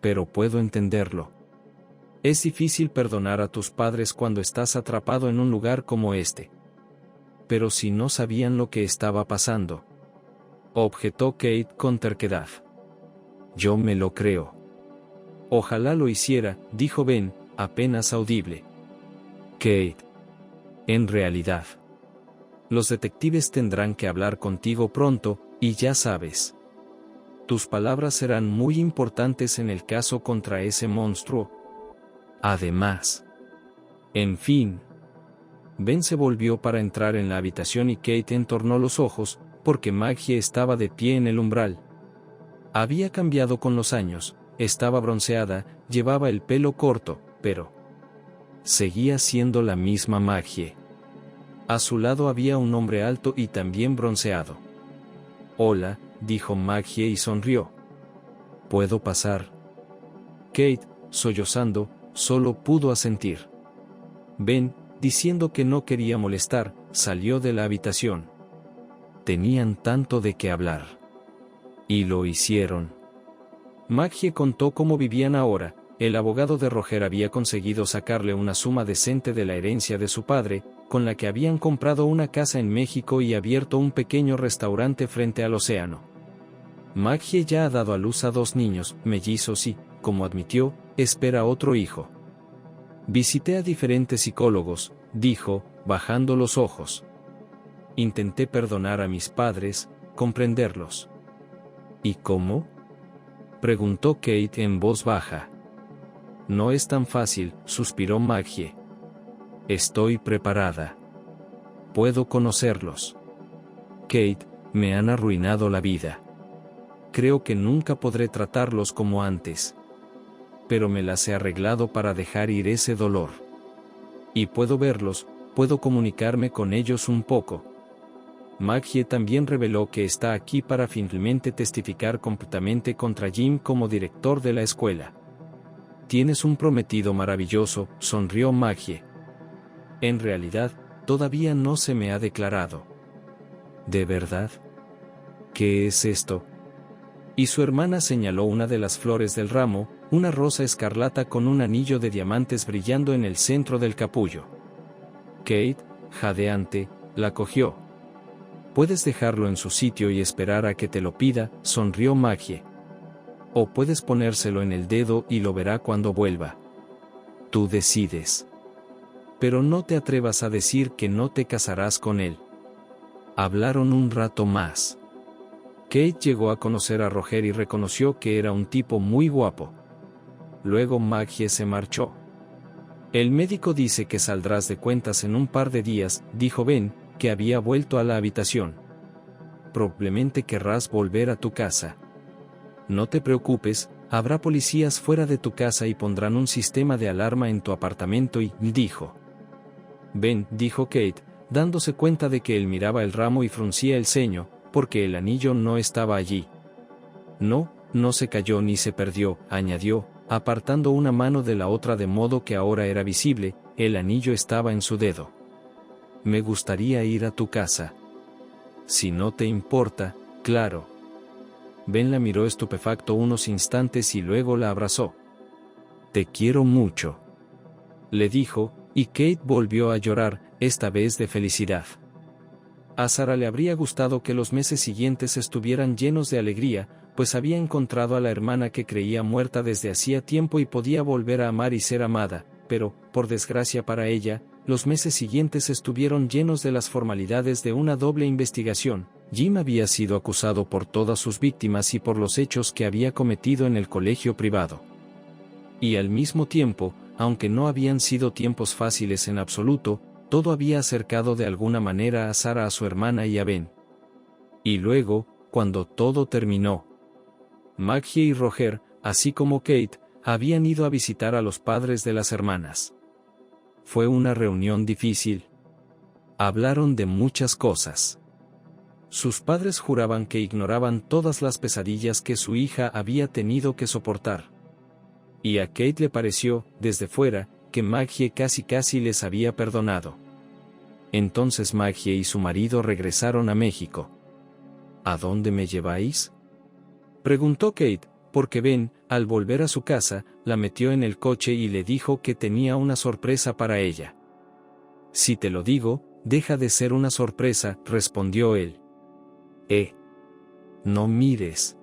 A: «Pero puedo entenderlo. Es difícil perdonar a tus padres cuando estás atrapado en un lugar como este». «Pero si no sabían lo que estaba pasando», objetó Kate con terquedad. «Yo me lo creo». «Ojalá lo hiciera», dijo Ben, apenas audible. «Kate. En realidad. Los detectives tendrán que hablar contigo pronto, y ya sabes. Tus palabras serán muy importantes en el caso contra ese monstruo. Además. En fin». Ben se volvió para entrar en la habitación y Kate entornó los ojos, porque Maggie estaba de pie en el umbral. Había cambiado con los años, estaba bronceada, llevaba el pelo corto, pero seguía siendo la misma Maggie. A su lado había un hombre alto y también bronceado. «Hola», dijo Maggie y sonrió. «¿Puedo pasar?» Kate, sollozando, solo pudo asentir. Ben, diciendo que no quería molestar, salió de la habitación. Tenían tanto de qué hablar. Y lo hicieron. Maggie contó cómo vivían ahora. El abogado de Roger había conseguido sacarle una suma decente de la herencia de su padre, con la que habían comprado una casa en México y abierto un pequeño restaurante frente al océano. Maggie ya ha dado a luz a 2 niños, mellizos y, como admitió, espera otro hijo. Visité a diferentes psicólogos, dijo, bajando los ojos. Intenté perdonar a mis padres, comprenderlos. ¿Y cómo?, preguntó Kate en voz baja. No es tan fácil, suspiró Maggie. Estoy preparada. Puedo conocerlos. Kate, me han arruinado la vida. Creo que nunca podré tratarlos como antes. Pero me las he arreglado para dejar ir ese dolor. Y puedo verlos, puedo comunicarme con ellos un poco. Maggie también reveló que está aquí para finalmente testificar completamente contra Jim como director de la escuela. Tienes un prometido maravilloso, sonrió Maggie. En realidad, todavía no se me ha declarado. ¿De verdad? ¿Qué es esto? Y su hermana señaló una de las flores del ramo, una rosa escarlata con un anillo de diamantes brillando en el centro del capullo. Kate, jadeante, la cogió. Puedes dejarlo en su sitio y esperar a que te lo pida, sonrió Maggie. O puedes ponérselo en el dedo y lo verá cuando vuelva. Tú decides. Pero no te atrevas a decir que no te casarás con él. Hablaron un rato más. Kate llegó a conocer a Roger y reconoció que era un tipo muy guapo. Luego Maggie se marchó. El médico dice que saldrás de cuentas en un par de días, dijo Ben, que había vuelto a la habitación. Probablemente querrás volver a tu casa. No te preocupes, habrá policías fuera de tu casa y pondrán un sistema de alarma en tu apartamento y, dijo. Ben, dijo Kate, dándose cuenta de que él miraba el ramo y fruncía el ceño, porque el anillo no estaba allí. No, no se cayó ni se perdió, añadió, apartando una mano de la otra de modo que ahora era visible, el anillo estaba en su dedo. Me gustaría ir a tu casa. Si no te importa, claro. Ben la miró estupefacto unos instantes y luego la abrazó. Te quiero mucho, le dijo, y Kate volvió a llorar, esta vez de felicidad. A Sara le habría gustado que los meses siguientes estuvieran llenos de alegría, pues había encontrado a la hermana que creía muerta desde hacía tiempo y podía volver a amar y ser amada, pero, por desgracia para ella, los meses siguientes estuvieron llenos de las formalidades de una doble investigación. Jim había sido acusado por todas sus víctimas y por los hechos que había cometido en el colegio privado. Y al mismo tiempo, aunque no habían sido tiempos fáciles en absoluto, todo había acercado de alguna manera a Sara a su hermana y a Ben. Y luego, cuando todo terminó, Maggie y Roger, así como Kate, habían ido a visitar a los padres de las hermanas. Fue una reunión difícil. Hablaron de muchas cosas. Sus padres juraban que ignoraban todas las pesadillas que su hija había tenido que soportar. Y a Kate le pareció, desde fuera, que Maggie casi les había perdonado. Entonces Maggie y su marido regresaron a México. ¿A dónde me lleváis?, preguntó Kate, porque Ben, al volver a su casa, la metió en el coche y le dijo que tenía una sorpresa para ella. Si te lo digo, deja de ser una sorpresa, respondió él. No mires,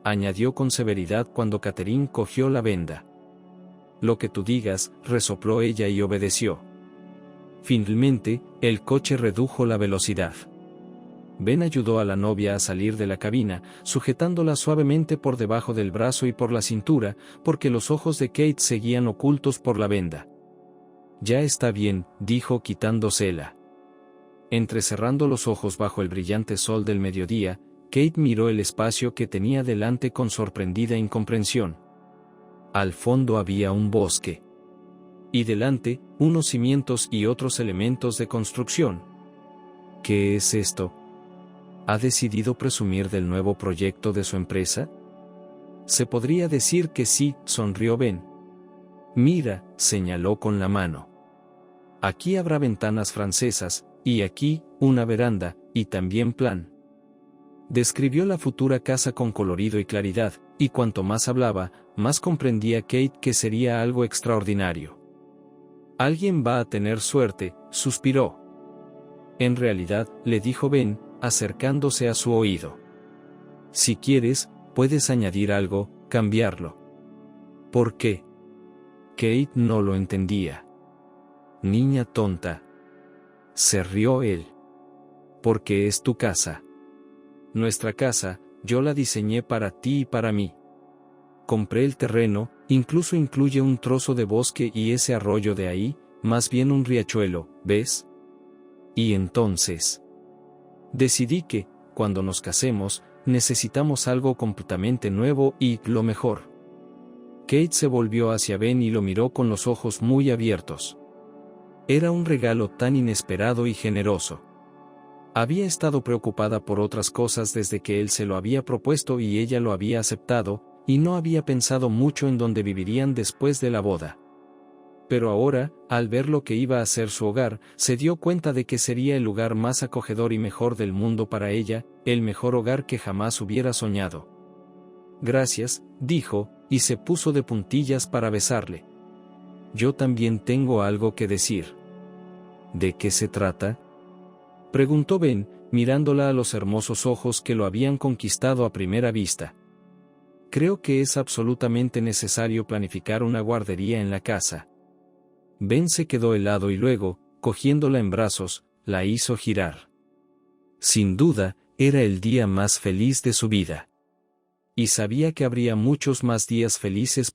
A: añadió con severidad cuando Catherine cogió la venda. Lo que tú digas, resopló ella y obedeció. Finalmente, el coche redujo la velocidad. Ben ayudó a la novia a salir de la cabina, sujetándola suavemente por debajo del brazo y por la cintura, porque los ojos de Kate seguían ocultos por la venda. Ya está bien, dijo quitándosela. Entrecerrando los ojos bajo el brillante sol del mediodía, Kate miró el espacio que tenía delante con sorprendida incomprensión. Al fondo había un bosque. Y delante, unos cimientos y otros elementos de construcción. ¿Qué es esto? ¿Ha decidido presumir del nuevo proyecto de su empresa? Se podría decir que sí, sonrió Ben. Mira, señaló con la mano. Aquí habrá ventanas francesas, y aquí, una veranda, y también plan. Describió la futura casa con colorido y claridad, y cuanto más hablaba, más comprendía Kate que sería algo extraordinario. Alguien va a tener suerte, suspiró. En realidad, le dijo Ben, acercándose a su oído. Si quieres, puedes añadir algo, cambiarlo. ¿Por qué? Kate no lo entendía. Niña tonta. Se rió él. Porque es tu casa. Nuestra casa, yo la diseñé para ti y para mí. Compré el terreno, incluso incluye un trozo de bosque y ese arroyo de ahí, más bien un riachuelo, ¿ves? Y entonces decidí que, cuando nos casemos, necesitamos algo completamente nuevo y, lo mejor. Kate se volvió hacia Ben y lo miró con los ojos muy abiertos. Era un regalo tan inesperado y generoso. Había estado preocupada por otras cosas desde que él se lo había propuesto y ella lo había aceptado, y no había pensado mucho en dónde vivirían después de la boda. Pero ahora, al ver lo que iba a ser su hogar, se dio cuenta de que sería el lugar más acogedor y mejor del mundo para ella, el mejor hogar que jamás hubiera soñado. Gracias, dijo, y se puso de puntillas para besarle. Yo también tengo algo que decir. ¿De qué se trata? Preguntó Ben, mirándola a los hermosos ojos que lo habían conquistado a primera vista. Creo que es absolutamente necesario planificar una guardería en la casa. Ben se quedó helado y luego, cogiéndola en brazos, la hizo girar. Sin duda, era el día más feliz de su vida. Y sabía que habría muchos más días felices por